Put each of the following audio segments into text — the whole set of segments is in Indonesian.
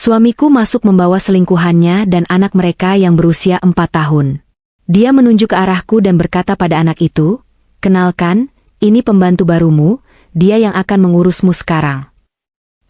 Suamiku masuk membawa selingkuhannya dan anak mereka yang berusia 4 tahun. Dia menunjuk ke arahku dan berkata pada anak itu, "Kenalkan, ini pembantu barumu, dia yang akan mengurusmu sekarang."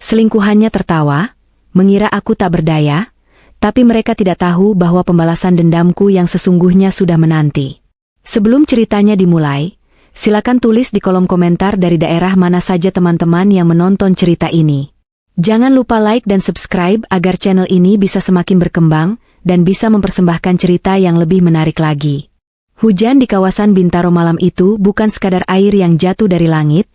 Selingkuhannya tertawa, mengira aku tak berdaya, tapi mereka tidak tahu bahwa pembalasan dendamku yang sesungguhnya sudah menanti. Sebelum ceritanya dimulai, silakan tulis di kolom komentar dari daerah mana saja teman-teman yang menonton cerita ini. Jangan lupa like dan subscribe agar channel ini bisa semakin berkembang dan bisa mempersembahkan cerita yang lebih menarik lagi. Hujan di kawasan Bintaro malam itu bukan sekadar air yang jatuh dari langit,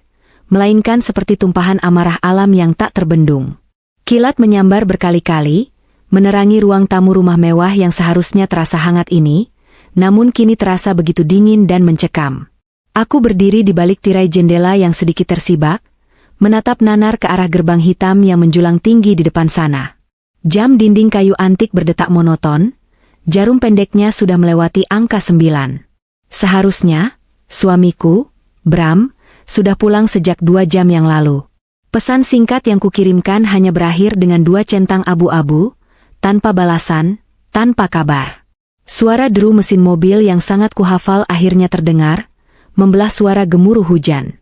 melainkan seperti tumpahan amarah alam yang tak terbendung. Kilat menyambar berkali-kali, menerangi ruang tamu rumah mewah yang seharusnya terasa hangat ini, namun kini terasa begitu dingin dan mencekam. Aku berdiri di balik tirai jendela yang sedikit tersibak, menatap nanar ke arah gerbang hitam yang menjulang tinggi di depan sana. Jam dinding kayu antik berdetak monoton, jarum pendeknya sudah melewati angka 9. Seharusnya, suamiku, Bram, sudah pulang sejak 2 jam yang lalu. Pesan singkat yang kukirimkan hanya berakhir dengan 2 centang abu-abu, tanpa balasan, tanpa kabar. Suara deru mesin mobil yang sangat kuhafal akhirnya terdengar, membelah suara gemuruh hujan.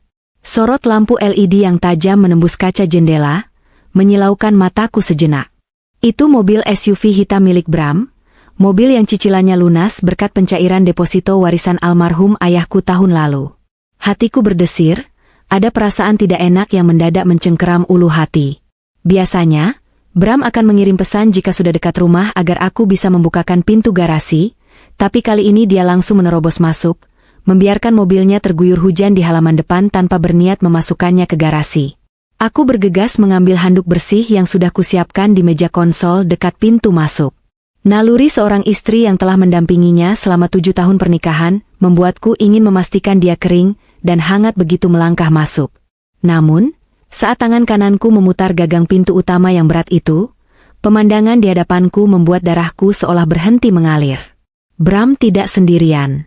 Sorot lampu LED yang tajam menembus kaca jendela, menyilaukan mataku sejenak. Itu mobil SUV hitam milik Bram, mobil yang cicilannya lunas berkat pencairan deposito warisan almarhum ayahku tahun lalu. Hatiku berdesir, ada perasaan tidak enak yang mendadak mencengkeram ulu hati. Biasanya, Bram akan mengirim pesan jika sudah dekat rumah agar aku bisa membukakan pintu garasi, tapi kali ini dia langsung menerobos masuk, membiarkan mobilnya terguyur hujan di halaman depan tanpa berniat memasukkannya ke garasi. Aku bergegas mengambil handuk bersih yang sudah kusiapkan di meja konsol dekat pintu masuk. Naluri seorang istri yang telah mendampinginya selama 7 tahun pernikahan, membuatku ingin memastikan dia kering dan hangat begitu melangkah masuk. Namun, saat tangan kananku memutar gagang pintu utama yang berat itu, pemandangan di hadapanku membuat darahku seolah berhenti mengalir. Bram tidak sendirian.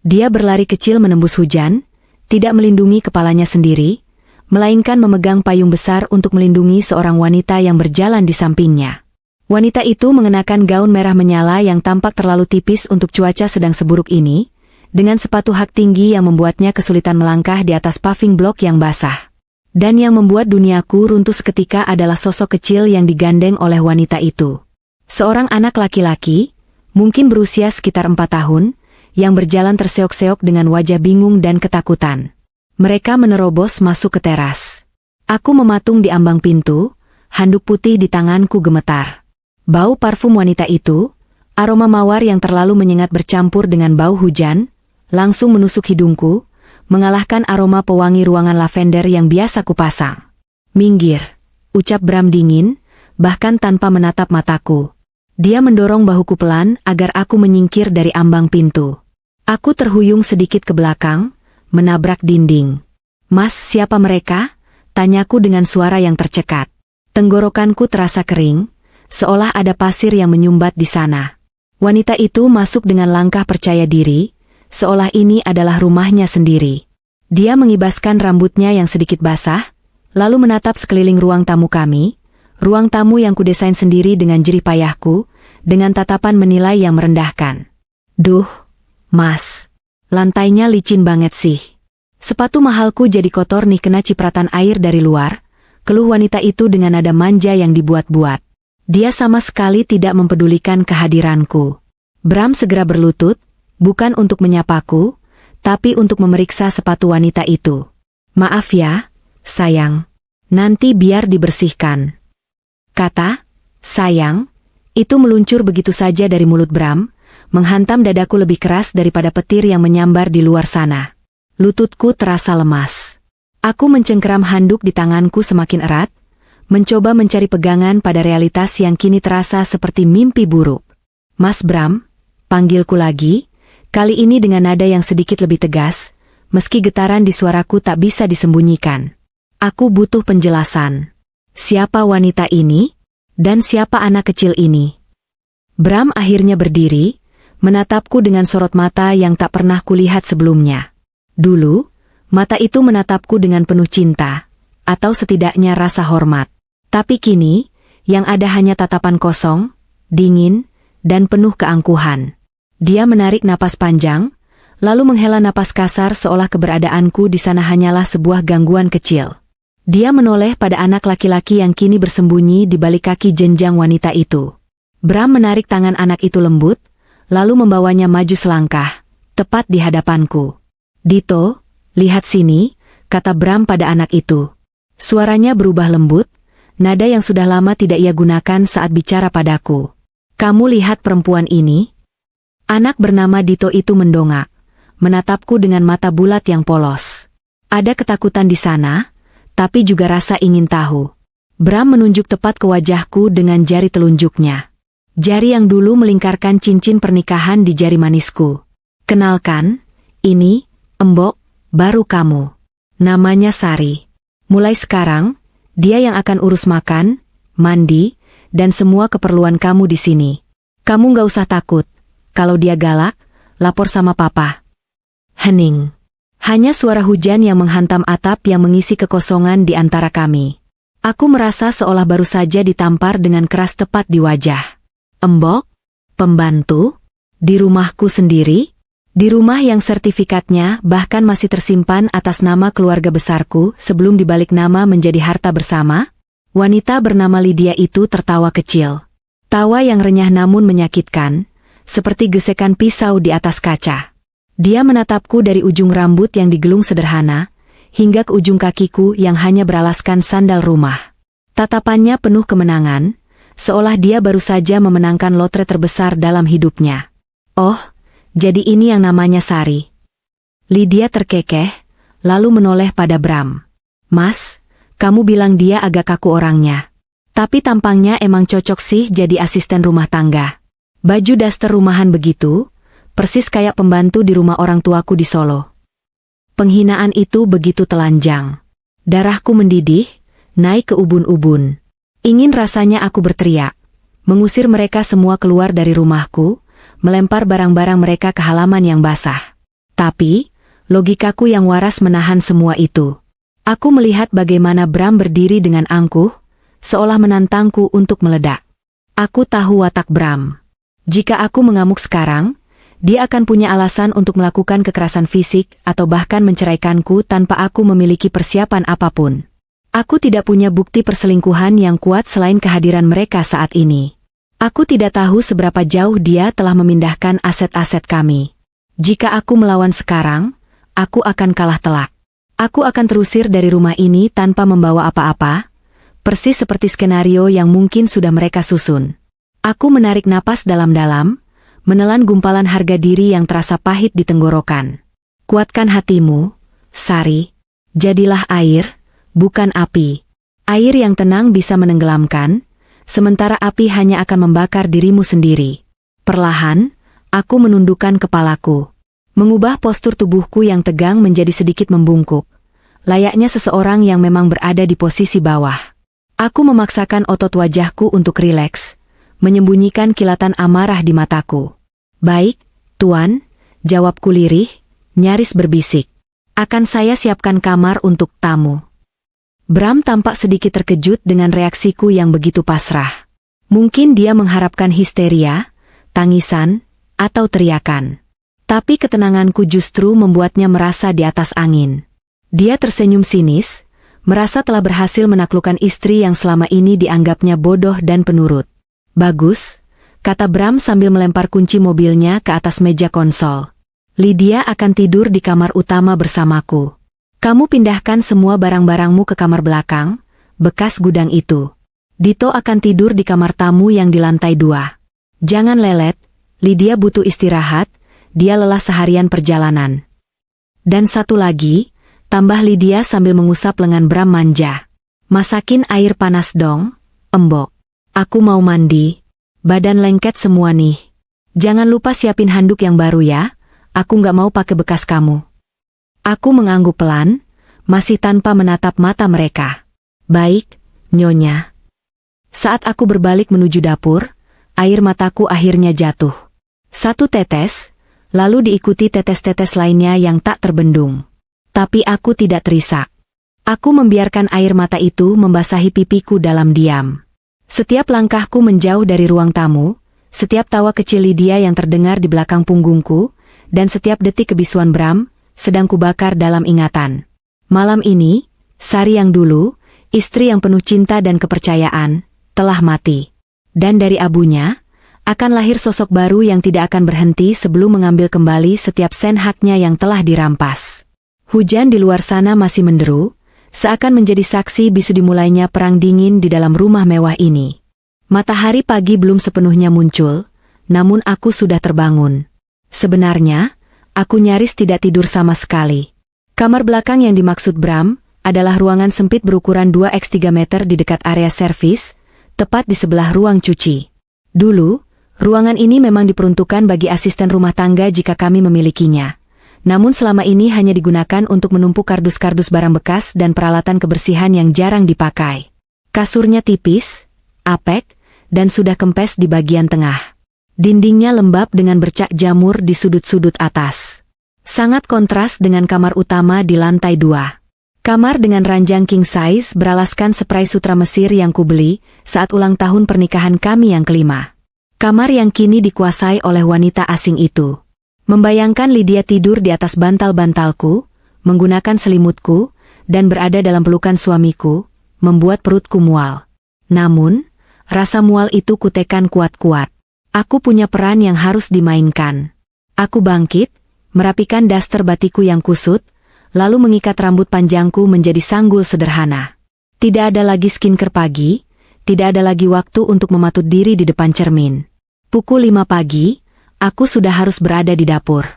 Dia berlari kecil menembus hujan, tidak melindungi kepalanya sendiri, melainkan memegang payung besar untuk melindungi seorang wanita yang berjalan di sampingnya. Wanita itu mengenakan gaun merah menyala yang tampak terlalu tipis untuk cuaca sedang seburuk ini, dengan sepatu hak tinggi yang membuatnya kesulitan melangkah di atas paving block yang basah. Dan yang membuat duniaku runtuh seketika adalah sosok kecil yang digandeng oleh wanita itu. Seorang anak laki-laki, mungkin berusia sekitar 4 tahun, yang berjalan terseok-seok dengan wajah bingung dan ketakutan. Mereka menerobos masuk ke teras. Aku mematung di ambang pintu, handuk putih di tanganku gemetar. Bau parfum wanita itu, aroma mawar yang terlalu menyengat bercampur dengan bau hujan, langsung menusuk hidungku, mengalahkan aroma pewangi ruangan lavender yang biasa kupasang. "Minggir," ucap Bram dingin, bahkan tanpa menatap mataku. Dia mendorong bahuku pelan agar aku menyingkir dari ambang pintu. Aku terhuyung sedikit ke belakang, menabrak dinding. "Mas, siapa mereka?" tanyaku dengan suara yang tercekat. Tenggorokanku terasa kering, seolah ada pasir yang menyumbat di sana. Wanita itu masuk dengan langkah percaya diri, seolah ini adalah rumahnya sendiri. Dia mengibaskan rambutnya yang sedikit basah, lalu menatap sekeliling ruang tamu kami, ruang tamu yang kudesain sendiri dengan jerih payahku, dengan tatapan menilai yang merendahkan. "Duh, Mas, lantainya licin banget sih. Sepatu mahalku jadi kotor nih kena cipratan air dari luar," keluh wanita itu dengan nada manja yang dibuat-buat. Dia sama sekali tidak mempedulikan kehadiranku. Bram segera berlutut, bukan untuk menyapaku, tapi untuk memeriksa sepatu wanita itu. "Maaf ya, sayang. Nanti biar dibersihkan." Kata "sayang" itu meluncur begitu saja dari mulut Bram, menghantam dadaku lebih keras daripada petir yang menyambar di luar sana. Lututku terasa lemas. Aku mencengkeram handuk di tanganku semakin erat, mencoba mencari pegangan pada realitas yang kini terasa seperti mimpi buruk. "Mas Bram," panggilku lagi, kali ini dengan nada yang sedikit lebih tegas, meski getaran di suaraku tak bisa disembunyikan. "Aku butuh penjelasan. Siapa wanita ini? Dan siapa anak kecil ini?" Bram akhirnya berdiri, menatapku dengan sorot mata yang tak pernah kulihat sebelumnya. Dulu, mata itu menatapku dengan penuh cinta, atau setidaknya rasa hormat. Tapi kini, Yang ada hanya tatapan kosong, dingin, dan penuh keangkuhan. Dia menarik napas panjang, lalu menghela napas kasar seolah keberadaanku di sana hanyalah sebuah gangguan kecil. Dia menoleh pada anak laki-laki yang kini bersembunyi di balik kaki jenjang wanita itu. Bram menarik tangan anak itu lembut, lalu membawanya maju selangkah, tepat di hadapanku. "Dito, lihat sini," kata Bram pada anak itu. Suaranya berubah lembut, nada yang sudah lama tidak ia gunakan saat bicara padaku. "Kamu lihat perempuan ini?" Anak bernama Dito itu mendongak, menatapku dengan mata bulat yang polos. Ada ketakutan di sana, tapi juga rasa ingin tahu. Bram menunjuk tepat ke wajahku dengan jari telunjuknya. Jari yang dulu melingkarkan cincin pernikahan di jari manisku. "Kenalkan, ini, Embok, baru kamu. Namanya Sari. Mulai sekarang, dia yang akan urus makan, mandi, dan semua keperluan kamu di sini. Kamu nggak usah takut. Kalau dia galak, lapor sama papa." Hening. Hanya suara hujan yang menghantam atap yang mengisi kekosongan di antara kami. Aku merasa seolah baru saja ditampar dengan keras tepat di wajah. "Embok? Pembantu? Di rumahku sendiri? Di rumah yang sertifikatnya bahkan masih tersimpan atas nama keluarga besarku sebelum dibalik nama menjadi harta bersama?" Wanita bernama Lydia itu tertawa kecil. Tawa yang renyah namun menyakitkan, seperti gesekan pisau di atas kaca. Dia menatapku dari ujung rambut yang digelung sederhana, hingga ke ujung kakiku yang hanya beralaskan sandal rumah. Tatapannya penuh kemenangan, seolah dia baru saja memenangkan lotre terbesar dalam hidupnya. "Oh, jadi ini yang namanya Sari." Lydia terkekeh, lalu menoleh pada Bram. "Mas, kamu bilang dia agak kaku orangnya. Tapi tampangnya emang cocok sih jadi asisten rumah tangga. Baju daster rumahan begitu, persis kayak pembantu di rumah orang tuaku di Solo." Penghinaan itu begitu telanjang. Darahku mendidih, naik ke ubun-ubun. Ingin rasanya aku berteriak, mengusir mereka semua keluar dari rumahku, melempar barang-barang mereka ke halaman yang basah. Tapi, logikaku yang waras menahan semua itu. Aku melihat bagaimana Bram berdiri dengan angkuh, seolah menantangku untuk meledak. Aku tahu watak Bram. Jika aku mengamuk sekarang, dia akan punya alasan untuk melakukan kekerasan fisik atau bahkan menceraikanku tanpa aku memiliki persiapan apapun. Aku tidak punya bukti perselingkuhan yang kuat selain kehadiran mereka saat ini. Aku tidak tahu seberapa jauh dia telah memindahkan aset-aset kami. Jika aku melawan sekarang, aku akan kalah telak. Aku akan terusir dari rumah ini tanpa membawa apa-apa, persis seperti skenario yang mungkin sudah mereka susun. Aku menarik napas dalam-dalam, menelan gumpalan harga diri yang terasa pahit di tenggorokan. "Kuatkan hatimu, Sari. Jadilah air, bukan api. Air yang tenang bisa menenggelamkan, sementara api hanya akan membakar dirimu sendiri." Perlahan, aku menundukkan kepalaku. Mengubah postur tubuhku yang tegang menjadi sedikit membungkuk. Layaknya seseorang yang memang berada di posisi bawah. Aku memaksakan otot wajahku untuk rileks, menyembunyikan kilatan amarah di mataku. "Baik, Tuan," jawabku lirih, nyaris berbisik. "Akan saya siapkan kamar untuk tamu." Bram tampak sedikit terkejut dengan reaksiku yang begitu pasrah. Mungkin dia mengharapkan histeria, tangisan, atau teriakan. Tapi ketenanganku justru membuatnya merasa di atas angin. Dia tersenyum sinis, merasa telah berhasil menaklukkan istri yang selama ini dianggapnya bodoh dan penurut. "Bagus," kata Bram sambil melempar kunci mobilnya ke atas meja konsol. "Lydia akan tidur di kamar utama bersamaku. Kamu pindahkan semua barang-barangmu ke kamar belakang, bekas gudang itu. Dito akan tidur di kamar tamu yang di lantai 2. Jangan lelet, Lydia butuh istirahat, dia lelah seharian perjalanan." "Dan satu lagi," tambah Lydia sambil mengusap lengan Bram manja. "Masakin air panas dong, Embok. Aku mau mandi. Badan lengket semua nih. Jangan lupa siapin handuk yang baru ya, aku nggak mau pakai bekas kamu." Aku mengangguk pelan, masih tanpa menatap mata mereka. "Baik, Nyonya." Saat aku berbalik menuju dapur, air mataku akhirnya jatuh. Satu tetes, lalu diikuti tetes-tetes lainnya yang tak terbendung. Tapi aku tidak terisak. Aku membiarkan air mata itu membasahi pipiku dalam diam. Setiap langkahku menjauh dari ruang tamu, setiap tawa kecil Lydia yang terdengar di belakang punggungku, dan setiap detik kebisuan Bram, sedang kubakar dalam ingatan. Malam ini, Sari yang dulu, istri yang penuh cinta dan kepercayaan, telah mati. Dan dari abunya, akan lahir sosok baru yang tidak akan berhenti sebelum mengambil kembali setiap sen haknya yang telah dirampas. Hujan di luar sana masih menderu, seakan menjadi saksi bisu dimulainya perang dingin di dalam rumah mewah ini. Matahari pagi belum sepenuhnya muncul, namun aku sudah terbangun. Sebenarnya, aku nyaris tidak tidur sama sekali. Kamar belakang yang dimaksud Bram adalah ruangan sempit berukuran 2x3 meter di dekat area servis, tepat di sebelah ruang cuci. Dulu, ruangan ini memang diperuntukkan bagi asisten rumah tangga jika kami memilikinya. Namun selama ini hanya digunakan untuk menumpuk kardus-kardus barang bekas dan peralatan kebersihan yang jarang dipakai. Kasurnya tipis, apek, dan sudah kempes di bagian tengah. Dindingnya lembab dengan bercak jamur di sudut-sudut atas. Sangat kontras dengan kamar utama di lantai 2. Kamar dengan ranjang king size beralaskan spray sutra Mesir yang kubeli saat ulang tahun pernikahan kami yang kelima. Kamar yang kini dikuasai oleh wanita asing itu. Membayangkan Lydia tidur di atas bantal-bantalku, menggunakan selimutku, dan berada dalam pelukan suamiku, membuat perutku mual. Namun, rasa mual itu kutekan kuat-kuat. Aku punya peran yang harus dimainkan. Aku bangkit, merapikan daster batiku yang kusut, lalu mengikat rambut panjangku menjadi sanggul sederhana. Tidak ada lagi skincare pagi, tidak ada lagi waktu untuk mematut diri di depan cermin. Pukul 5 pagi, aku sudah harus berada di dapur.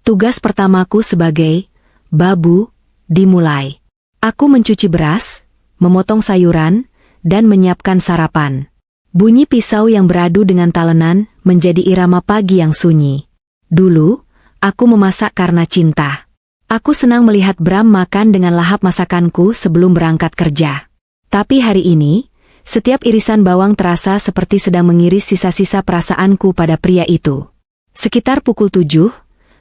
Tugas pertamaku sebagai babu dimulai. Aku mencuci beras, memotong sayuran, dan menyiapkan sarapan. Bunyi pisau yang beradu dengan talenan menjadi irama pagi yang sunyi. Dulu, aku memasak karena cinta. Aku senang melihat Bram makan dengan lahap masakanku sebelum berangkat kerja. Tapi hari ini, setiap irisan bawang terasa seperti sedang mengiris sisa-sisa perasaanku pada pria itu. Sekitar pukul 7,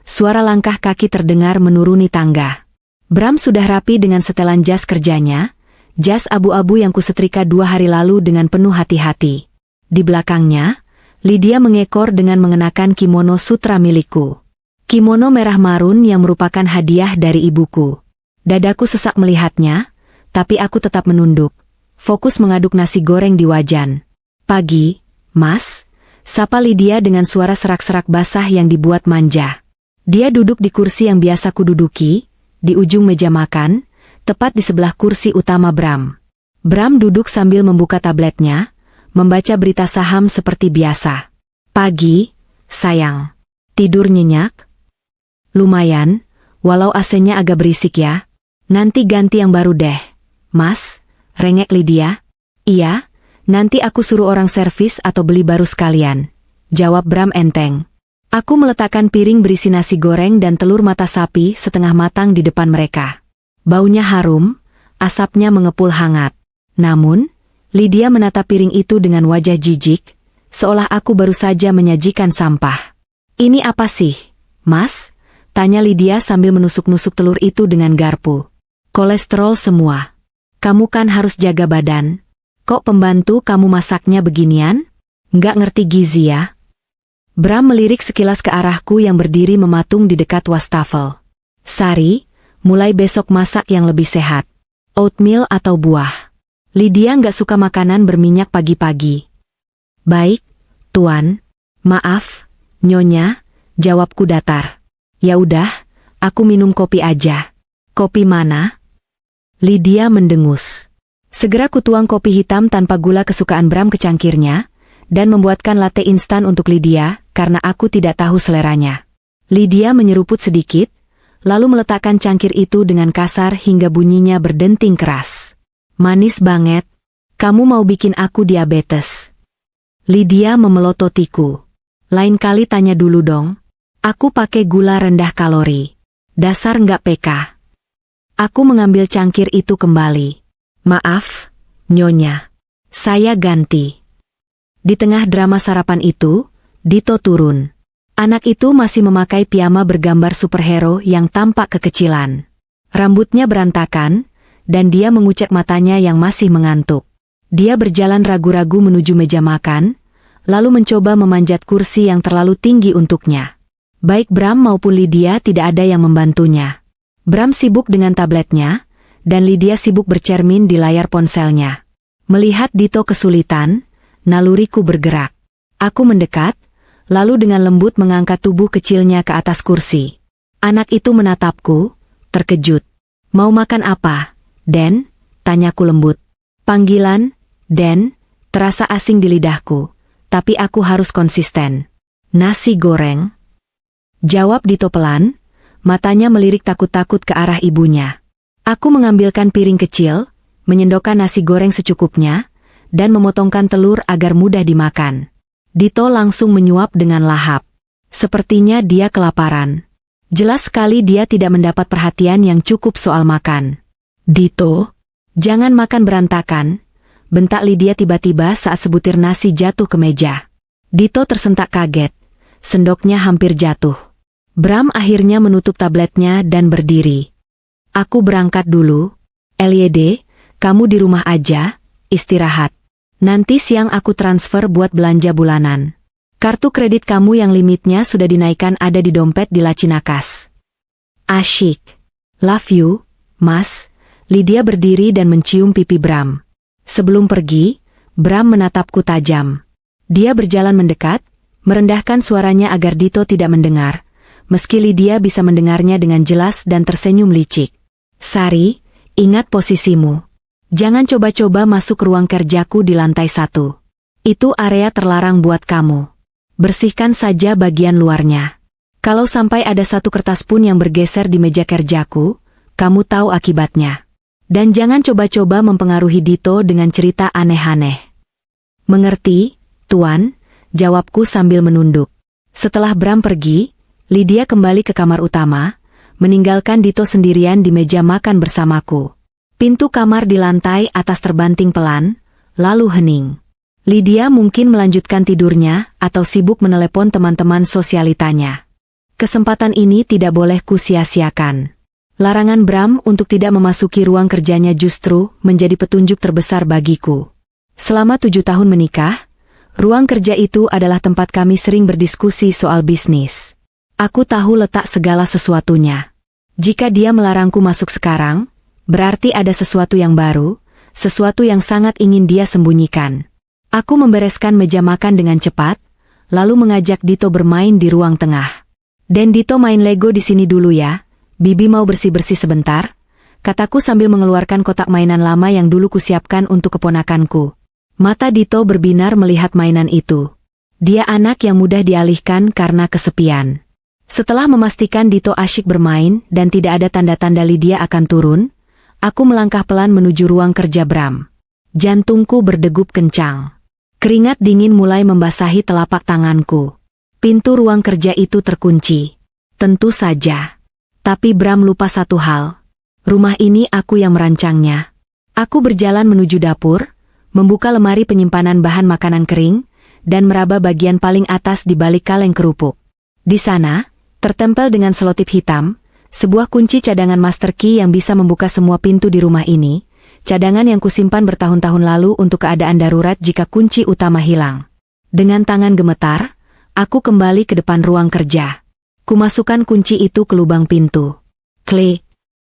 suara langkah kaki terdengar menuruni tangga. Bram sudah rapi dengan setelan jas kerjanya, jas abu-abu yang kusetrika 2 hari lalu dengan penuh hati-hati. Di belakangnya, Lydia mengekor dengan mengenakan kimono sutra milikku. Kimono merah marun yang merupakan hadiah dari ibuku. Dadaku sesak melihatnya, tapi aku tetap menunduk, fokus mengaduk nasi goreng di wajan. Pagi, Mas, sapa Lydia dengan suara serak-serak basah yang dibuat manja. Dia duduk di kursi yang biasa kududuki, di ujung meja makan, tepat di sebelah kursi utama Bram. Bram duduk sambil membuka tabletnya, membaca berita saham seperti biasa. Pagi, sayang. Tidur nyenyak? Lumayan, walau AC-nya agak berisik ya. Nanti ganti yang baru deh. Mas, rengek Lydia. Iya, nanti aku suruh orang servis atau beli baru sekalian. Jawab Bram enteng. Aku meletakkan piring berisi nasi goreng dan telur mata sapi setengah matang di depan mereka. Baunya harum, asapnya mengepul hangat. Namun, Lydia menatap piring itu dengan wajah jijik, seolah aku baru saja menyajikan sampah. Ini apa sih, Mas? Tanya Lydia sambil menusuk-nusuk telur itu dengan garpu. Kolesterol semua. Kamu kan harus jaga badan. Kok pembantu kamu masaknya beginian? Nggak ngerti gizi ya? Bram melirik sekilas ke arahku yang berdiri mematung di dekat wastafel. Sari, mulai besok masak yang lebih sehat. Oatmeal atau buah. Lydia nggak suka makanan berminyak pagi-pagi. Baik, Tuan. Maaf, Nyonya, jawabku datar. Ya udah, aku minum kopi aja. Kopi mana? Lydia mendengus. Segera kutuang kopi hitam tanpa gula kesukaan Bram ke cangkirnya, dan membuatkan latte instan untuk Lydia, karena aku tidak tahu seleranya. Lydia menyeruput sedikit, lalu meletakkan cangkir itu dengan kasar hingga bunyinya berdenting keras. Manis banget. Kamu mau bikin aku diabetes? Lydia memelototiku. Lain kali tanya dulu dong. Aku pakai gula rendah kalori. Dasar nggak peka. Aku mengambil cangkir itu kembali. Maaf, Nyonya. Saya ganti. Di tengah drama sarapan itu, Dito turun. Anak itu masih memakai piyama bergambar superhero yang tampak kekecilan. Rambutnya berantakan, dan dia mengucek matanya yang masih mengantuk. Dia berjalan ragu-ragu menuju meja makan, lalu mencoba memanjat kursi yang terlalu tinggi untuknya. Baik Bram maupun Lydia tidak ada yang membantunya. Bram sibuk dengan tabletnya, dan Lydia sibuk bercermin di layar ponselnya. Melihat Dito kesulitan, naluriku bergerak. Aku mendekat, lalu dengan lembut mengangkat tubuh kecilnya ke atas kursi. Anak itu menatapku, terkejut. "Mau makan apa, Den?" tanyaku lembut. Panggilan, Den, terasa asing di lidahku, tapi aku harus konsisten. "Nasi goreng?" Jawab Dito pelan, matanya melirik takut-takut ke arah ibunya. Aku mengambilkan piring kecil, menyendokkan nasi goreng secukupnya, dan memotongkan telur agar mudah dimakan. Dito langsung menyuap dengan lahap. Sepertinya dia kelaparan. Jelas sekali dia tidak mendapat perhatian yang cukup soal makan. "Dito, jangan makan berantakan," bentak Lydia tiba-tiba saat sebutir nasi jatuh ke meja. Dito tersentak kaget. Sendoknya hampir jatuh. Bram akhirnya menutup tabletnya dan berdiri. "Aku berangkat dulu. LYD, kamu di rumah aja, istirahat. Nanti siang aku transfer buat belanja bulanan. Kartu kredit kamu yang limitnya sudah dinaikkan ada di dompet di laci nakas." "Asyik. Love you, Mas." Lydia berdiri dan mencium pipi Bram. Sebelum pergi, Bram menatapku tajam. Dia berjalan mendekat, merendahkan suaranya agar Dito tidak mendengar, meski Lydia bisa mendengarnya dengan jelas dan tersenyum licik. "Sari, ingat posisimu. Jangan coba-coba masuk ruang kerjaku di lantai 1. Itu area terlarang buat kamu. Bersihkan saja bagian luarnya. Kalau sampai ada satu kertas pun yang bergeser di meja kerjaku, kamu tahu akibatnya. Dan jangan coba-coba mempengaruhi Dito dengan cerita aneh-aneh." "Mengerti, Tuan," jawabku sambil menunduk. Setelah Bram pergi, Lydia kembali ke kamar utama, meninggalkan Dito sendirian di meja makan bersamaku. Pintu kamar di lantai atas terbanting pelan, lalu hening. Lydia mungkin melanjutkan tidurnya atau sibuk menelepon teman-teman sosialitanya. Kesempatan ini tidak boleh kusia-siakan. Larangan Bram untuk tidak memasuki ruang kerjanya justru menjadi petunjuk terbesar bagiku. Selama 7 tahun menikah, ruang kerja itu adalah tempat kami sering berdiskusi soal bisnis. Aku tahu letak segala sesuatunya. Jika dia melarangku masuk sekarang, berarti ada sesuatu yang baru, sesuatu yang sangat ingin dia sembunyikan. Aku membereskan meja makan dengan cepat, lalu mengajak Dito bermain di ruang tengah. "Dan Dito main Lego di sini dulu ya, Bibi mau bersih-bersih sebentar," kataku sambil mengeluarkan kotak mainan lama yang dulu kusiapkan untuk keponakanku. Mata Dito berbinar melihat mainan itu. Dia anak yang mudah dialihkan karena kesepian. Setelah memastikan Dito asyik bermain dan tidak ada tanda-tanda Lydia akan turun, aku melangkah pelan menuju ruang kerja Bram. Jantungku berdegup kencang. Keringat dingin mulai membasahi telapak tanganku. Pintu ruang kerja itu terkunci. Tentu saja. Tapi Bram lupa satu hal. Rumah ini aku yang merancangnya. Aku berjalan menuju dapur, membuka lemari penyimpanan bahan makanan kering, dan meraba bagian paling atas di balik kaleng kerupuk. Di sana, tertempel dengan selotip hitam, sebuah kunci cadangan master key yang bisa membuka semua pintu di rumah ini, cadangan yang kusimpan bertahun-tahun lalu untuk keadaan darurat jika kunci utama hilang. Dengan tangan gemetar, aku kembali ke depan ruang kerja. Kumasukkan kunci itu ke lubang pintu. Klik.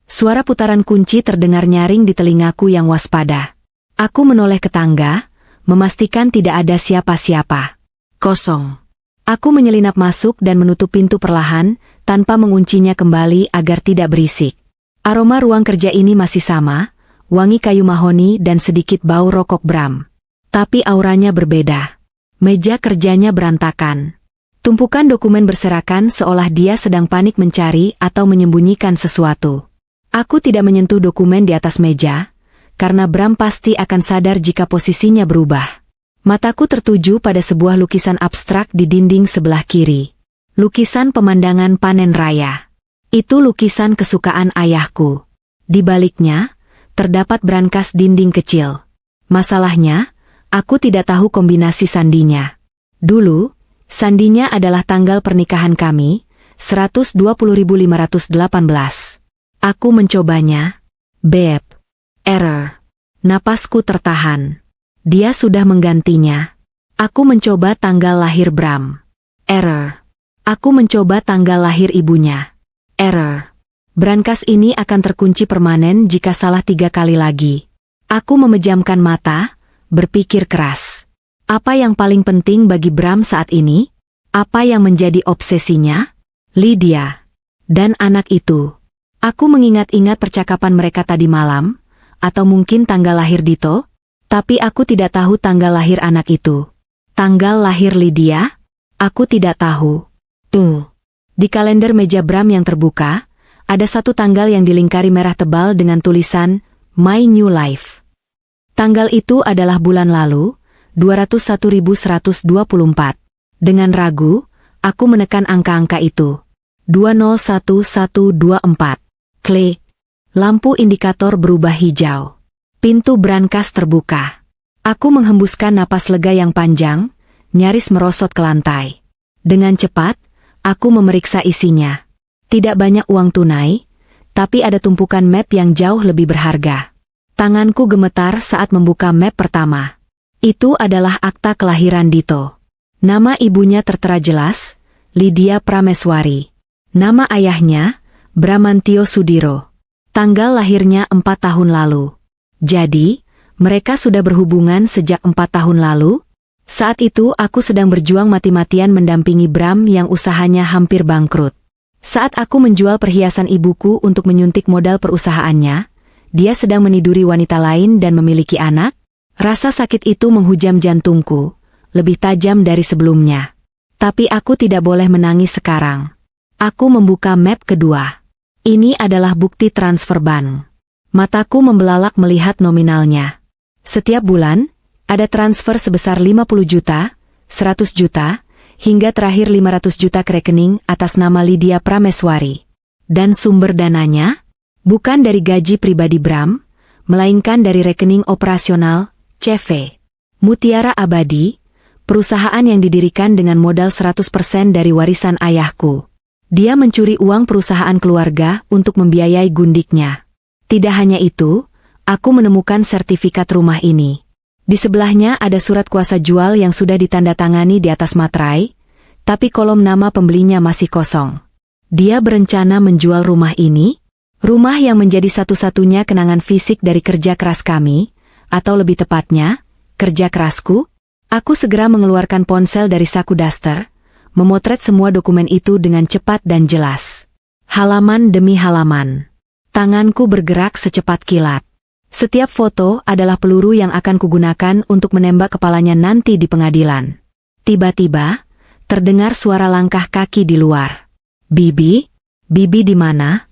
Suara putaran kunci terdengar nyaring di telingaku yang waspada. Aku menoleh ke tangga, memastikan tidak ada siapa-siapa. Kosong. Aku menyelinap masuk dan menutup pintu perlahan, tanpa menguncinya kembali agar tidak berisik. Aroma ruang kerja ini masih sama, wangi kayu mahoni dan sedikit bau rokok Bram. Tapi auranya berbeda. Meja kerjanya berantakan. Tumpukan dokumen berserakan seolah dia sedang panik mencari atau menyembunyikan sesuatu. Aku tidak menyentuh dokumen di atas meja, karena Bram pasti akan sadar jika posisinya berubah. Mataku tertuju pada sebuah lukisan abstrak di dinding sebelah kiri. Lukisan pemandangan panen raya. Itu lukisan kesukaan ayahku. Di baliknya, terdapat brankas dinding kecil. Masalahnya, aku tidak tahu kombinasi sandinya. Dulu, sandinya adalah tanggal pernikahan kami, 120.518. Aku mencobanya. Beb. Error. Napasku tertahan. Dia sudah menggantinya. Aku mencoba tanggal lahir Bram. Error. Aku mencoba tanggal lahir ibunya. Error. Brankas ini akan terkunci permanen jika salah 3 kali lagi. Aku memejamkan mata, berpikir keras. Apa yang paling penting bagi Bram saat ini? Apa yang menjadi obsesinya? Lydia. Dan anak itu. Aku mengingat-ingat percakapan mereka tadi malam, atau mungkin tanggal lahir Dito, tapi aku tidak tahu tanggal lahir anak itu. Tanggal lahir Lydia? Aku tidak tahu. Di kalender meja Bram yang terbuka, ada satu tanggal yang dilingkari merah tebal dengan tulisan My New Life. Tanggal itu adalah bulan lalu, 201.124. Dengan ragu, aku menekan angka-angka itu. 201124. Klik. Lampu indikator berubah hijau. Pintu brankas terbuka. Aku menghembuskan napas lega yang panjang, nyaris merosot ke lantai. Dengan cepat, aku memeriksa isinya. Tidak banyak uang tunai, tapi ada tumpukan map yang jauh lebih berharga. Tanganku gemetar saat membuka map pertama. Itu adalah akta kelahiran Dito. Nama ibunya tertera jelas, Lydia Prameswari. Nama ayahnya, Bramantio Sudiro. Tanggal lahirnya 4 tahun lalu. Jadi, mereka sudah berhubungan sejak 4 tahun lalu? Saat itu aku sedang berjuang mati-matian mendampingi Bram yang usahanya hampir bangkrut. Saat aku menjual perhiasan ibuku untuk menyuntik modal perusahaannya, dia sedang meniduri wanita lain dan memiliki anak. Rasa sakit itu menghujam jantungku, lebih tajam dari sebelumnya. Tapi aku tidak boleh menangis sekarang. Aku membuka map kedua. Ini adalah bukti transfer bank. Mataku membelalak melihat nominalnya. Setiap bulan, ada transfer sebesar 50 juta, 100 juta, hingga terakhir 500 juta ke rekening atas nama Lydia Prameswari. Dan sumber dananya? Bukan dari gaji pribadi Bram, melainkan dari rekening operasional, CV. Mutiara Abadi, perusahaan yang didirikan dengan modal 100% dari warisan ayahku. Dia mencuri uang perusahaan keluarga untuk membiayai gundiknya. Tidak hanya itu, aku menemukan sertifikat rumah ini. Di sebelahnya ada surat kuasa jual yang sudah ditandatangani di atas materai, tapi kolom nama pembelinya masih kosong. Dia berencana menjual rumah ini, rumah yang menjadi satu-satunya kenangan fisik dari kerja keras kami, atau lebih tepatnya, kerja kerasku. Aku segera mengeluarkan ponsel dari saku daster, memotret semua dokumen itu dengan cepat dan jelas. Halaman demi halaman. Tanganku bergerak secepat kilat. Setiap foto adalah peluru yang akan kugunakan untuk menembak kepalanya nanti di pengadilan. Tiba-tiba, terdengar suara langkah kaki di luar. Bibi? Bibi di mana?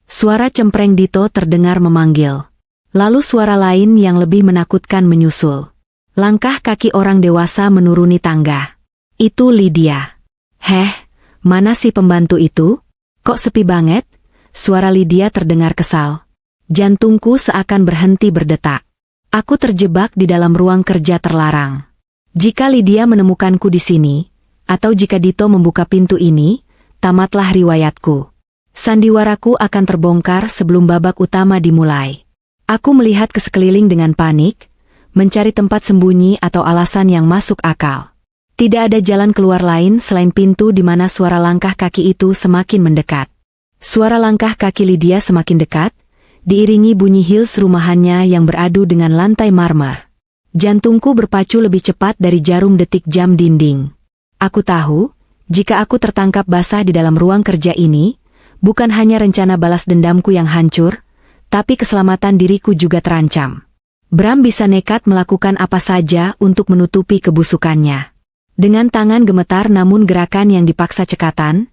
Suara cempreng Dito terdengar memanggil. Lalu suara lain yang lebih menakutkan menyusul. Langkah kaki orang dewasa menuruni tangga. Itu Lydia. Heh, mana si pembantu itu? Kok sepi banget? Suara Lydia terdengar kesal. Jantungku seakan berhenti berdetak. Aku terjebak di dalam ruang kerja terlarang. Jika Lydia menemukanku di sini, atau jika Dito membuka pintu ini, tamatlah riwayatku. Sandiwaraku akan terbongkar sebelum babak utama dimulai. Aku melihat ke sekeliling dengan panik, mencari tempat sembunyi atau alasan yang masuk akal. Tidak ada jalan keluar lain selain pintu di mana suara langkah kaki itu semakin mendekat. Suara langkah kaki Lydia semakin dekat, diiringi bunyi heels rumahannya yang beradu dengan lantai marmer. Jantungku berpacu lebih cepat dari jarum detik jam dinding. Aku tahu, jika aku tertangkap basah di dalam ruang kerja ini, bukan hanya rencana balas dendamku yang hancur, tapi keselamatan diriku juga terancam. Bram bisa nekat melakukan apa saja untuk menutupi kebusukannya. Dengan tangan gemetar namun gerakan yang dipaksa cekatan,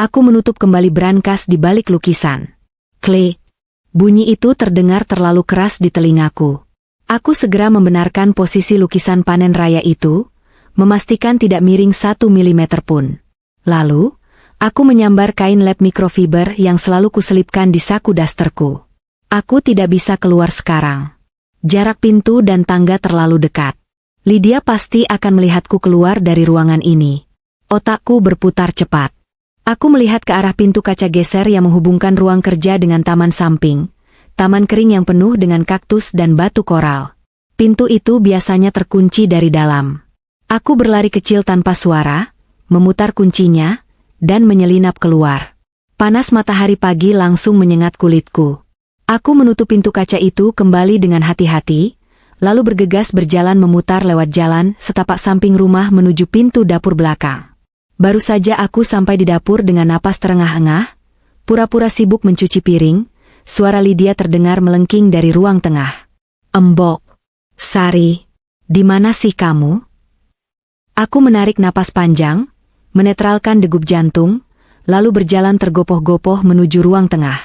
aku menutup kembali brankas di balik lukisan. Klik. Bunyi itu terdengar terlalu keras di telingaku. Aku segera membenarkan posisi lukisan panen raya itu, memastikan tidak miring 1 mm pun. Lalu, aku menyambar kain lap mikrofiber yang selalu kuselipkan di saku dasterku. Aku tidak bisa keluar sekarang. Jarak pintu dan tangga terlalu dekat. Lydia pasti akan melihatku keluar dari ruangan ini. Otakku berputar cepat. Aku melihat ke arah pintu kaca geser yang menghubungkan ruang kerja dengan taman samping, taman kering yang penuh dengan kaktus dan batu koral. Pintu itu biasanya terkunci dari dalam. Aku berlari kecil tanpa suara, memutar kuncinya, dan menyelinap keluar. Panas matahari pagi langsung menyengat kulitku. Aku menutup pintu kaca itu kembali dengan hati-hati, lalu bergegas berjalan memutar lewat jalan setapak samping rumah menuju pintu dapur belakang. Baru saja aku sampai di dapur dengan napas terengah-engah, pura-pura sibuk mencuci piring, suara Lydia terdengar melengking dari ruang tengah. "Embok, Sari, di mana sih kamu?" Aku menarik napas panjang, menetralkan degup jantung, lalu berjalan tergopoh-gopoh menuju ruang tengah.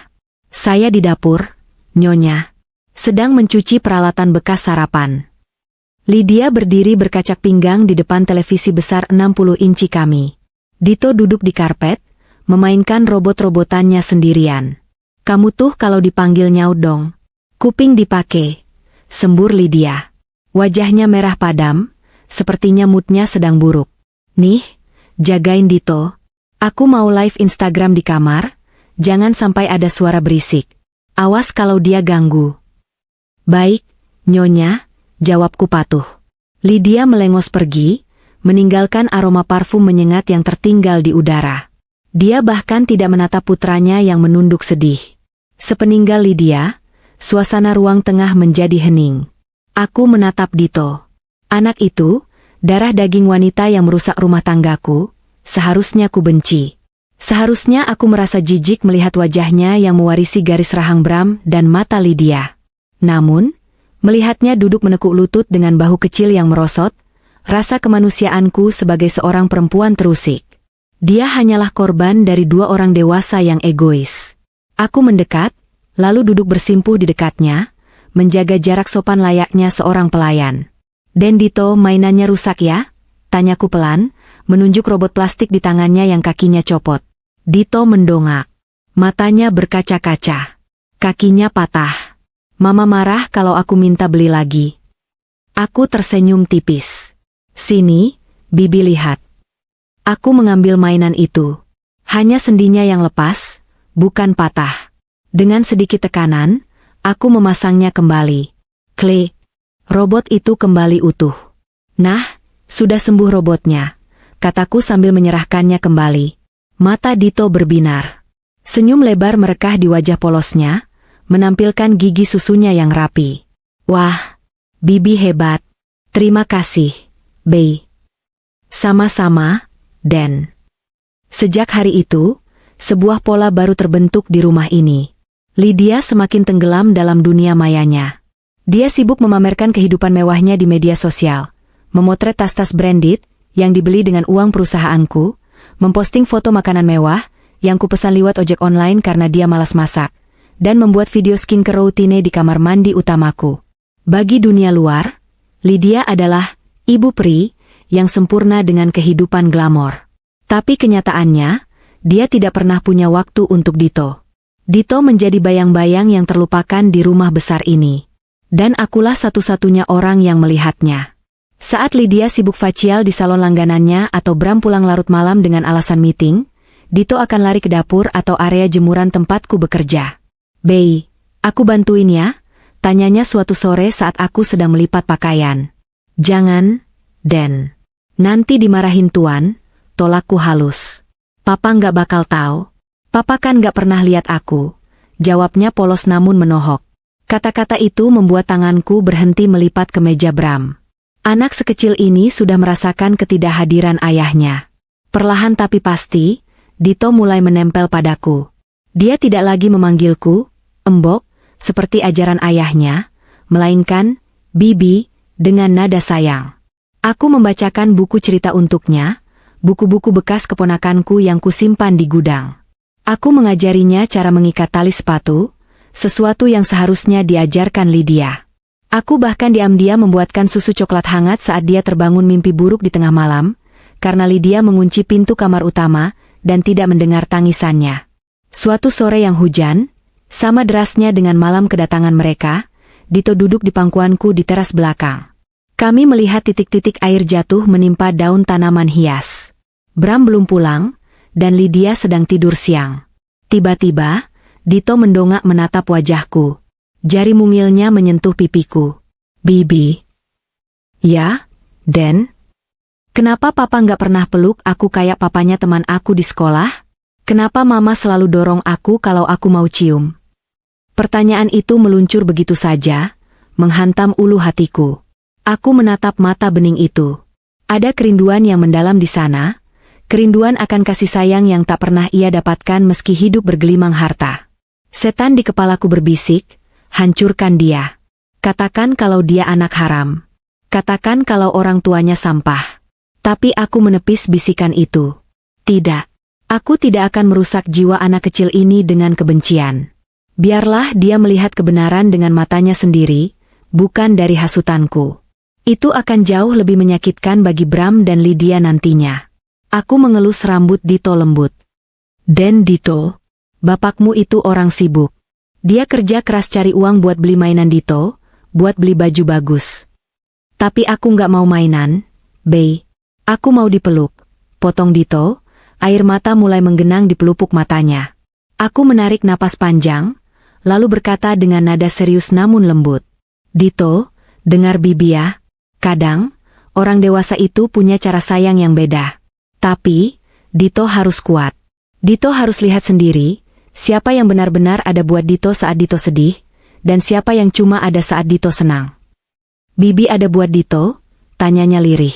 "Saya di dapur, Nyonya. Sedang mencuci peralatan bekas sarapan." Lydia berdiri berkacak pinggang di depan televisi besar 60 inci kami. Dito duduk di karpet, memainkan robot-robotannya sendirian. "Kamu tuh kalau dipanggil nyaut dong." "Kuping dipake," sembur Lydia. Wajahnya merah padam, sepertinya moodnya sedang buruk. "Nih, jagain Dito. Aku mau live Instagram di kamar, jangan sampai ada suara berisik. Awas kalau dia ganggu." "Baik, Nyonya," jawabku patuh. Lydia melengos pergi, meninggalkan aroma parfum menyengat yang tertinggal di udara. Dia bahkan tidak menatap putranya yang menunduk sedih. Sepeninggal Lydia, suasana ruang tengah menjadi hening. Aku menatap Dito. Anak itu, darah daging wanita yang merusak rumah tanggaku, seharusnya ku benci. Seharusnya aku merasa jijik melihat wajahnya yang mewarisi garis rahang Bram dan mata Lydia. Namun, melihatnya duduk menekuk lutut dengan bahu kecil yang merosot, rasa kemanusiaanku sebagai seorang perempuan terusik. Dia hanyalah korban dari dua orang dewasa yang egois. Aku mendekat, lalu duduk bersimpuh di dekatnya, menjaga jarak sopan layaknya seorang pelayan. "Den Dito, mainannya rusak ya?" tanyaku pelan, menunjuk robot plastik di tangannya yang kakinya copot. Dito mendongak. Matanya berkaca-kaca. Kakinya patah. "Mama marah kalau aku minta beli lagi." Aku tersenyum tipis. "Sini, Bibi lihat." Aku mengambil mainan itu. Hanya sendinya yang lepas, bukan patah. Dengan sedikit tekanan, aku memasangnya kembali. Klik. Robot itu kembali utuh. "Nah, sudah sembuh robotnya," kataku sambil menyerahkannya kembali. Mata Dito berbinar. Senyum lebar merekah di wajah polosnya, menampilkan gigi susunya yang rapi. "Wah, Bibi hebat. Terima kasih, Bey." "Sama-sama, Den." Sejak hari itu, sebuah pola baru terbentuk di rumah ini. Lydia semakin tenggelam dalam dunia mayanya. Dia sibuk memamerkan kehidupan mewahnya di media sosial, memotret tas-tas branded yang dibeli dengan uang perusahaanku, memposting foto makanan mewah yang kupesan lewat ojek online karena dia malas masak, dan membuat video skincare routine di kamar mandi utamaku. Bagi dunia luar, Lydia adalah ibu peri yang sempurna dengan kehidupan glamor. Tapi kenyataannya, dia tidak pernah punya waktu untuk Dito. Dito menjadi bayang-bayang yang terlupakan di rumah besar ini. Dan akulah satu-satunya orang yang melihatnya. Saat Lydia sibuk facial di salon langganannya atau Bram pulang larut malam dengan alasan meeting, Dito akan lari ke dapur atau area jemuran tempatku bekerja. "Bey, aku bantuin ya?" tanyanya suatu sore saat aku sedang melipat pakaian. "Jangan, Den. Nanti dimarahin tuan," tolakku halus. "Papa nggak bakal tahu. Papa kan nggak pernah lihat aku," jawabnya polos namun menohok. Kata-kata itu membuat tanganku berhenti melipat ke meja Bram. Anak sekecil ini sudah merasakan ketidakhadiran ayahnya. Perlahan tapi pasti, Dito mulai menempel padaku. Dia tidak lagi memanggilku, "Embok," seperti ajaran ayahnya, melainkan, "Bibi," dengan nada sayang. Aku membacakan buku cerita untuknya, buku-buku bekas keponakanku yang kusimpan di gudang. Aku mengajarinya cara mengikat tali sepatu, sesuatu yang seharusnya diajarkan Lydia. Aku bahkan diam-diam membuatkan susu coklat hangat saat dia terbangun mimpi buruk di tengah malam, karena Lydia mengunci pintu kamar utama dan tidak mendengar tangisannya. Suatu sore yang hujan, sama derasnya dengan malam kedatangan mereka, Dito duduk di pangkuanku di teras belakang. Kami melihat titik-titik air jatuh menimpa daun tanaman hias. Bram belum pulang, dan Lydia sedang tidur siang. Tiba-tiba, Dito mendongak menatap wajahku. Jari mungilnya menyentuh pipiku. "Bibi, Ya, Dan? Kenapa papa nggak pernah peluk aku kayak papanya teman aku di sekolah? Kenapa mama selalu dorong aku kalau aku mau cium? Pertanyaan itu meluncur begitu saja, menghantam ulu hatiku. Aku menatap mata bening itu. Ada kerinduan yang mendalam di sana, kerinduan akan kasih sayang yang tak pernah ia dapatkan meski hidup bergelimang harta. Setan di kepalaku berbisik, hancurkan dia. Katakan kalau dia anak haram. Katakan kalau orang tuanya sampah. Tapi aku menepis bisikan itu. Tidak. Aku tidak akan merusak jiwa anak kecil ini dengan kebencian. Biarlah dia melihat kebenaran dengan matanya sendiri, bukan dari hasutanku. Itu akan jauh lebih menyakitkan bagi Bram dan Lydia nantinya. Aku mengelus rambut Dito lembut. Dan Dito, bapakmu itu orang sibuk. Dia kerja keras cari uang buat beli mainan Dito, buat beli baju bagus. Tapi aku nggak mau mainan, Bey. Aku mau dipeluk. Potong Dito, air mata mulai menggenang di pelupuk matanya. Aku menarik napas panjang, lalu berkata dengan nada serius namun lembut. Dito, dengar Bibi ya. Kadang, orang dewasa itu punya cara sayang yang beda. Tapi, Dito harus kuat. Dito harus lihat sendiri, siapa yang benar-benar ada buat Dito saat Dito sedih, dan siapa yang cuma ada saat Dito senang. Bibi ada buat Dito? Tanyanya lirih.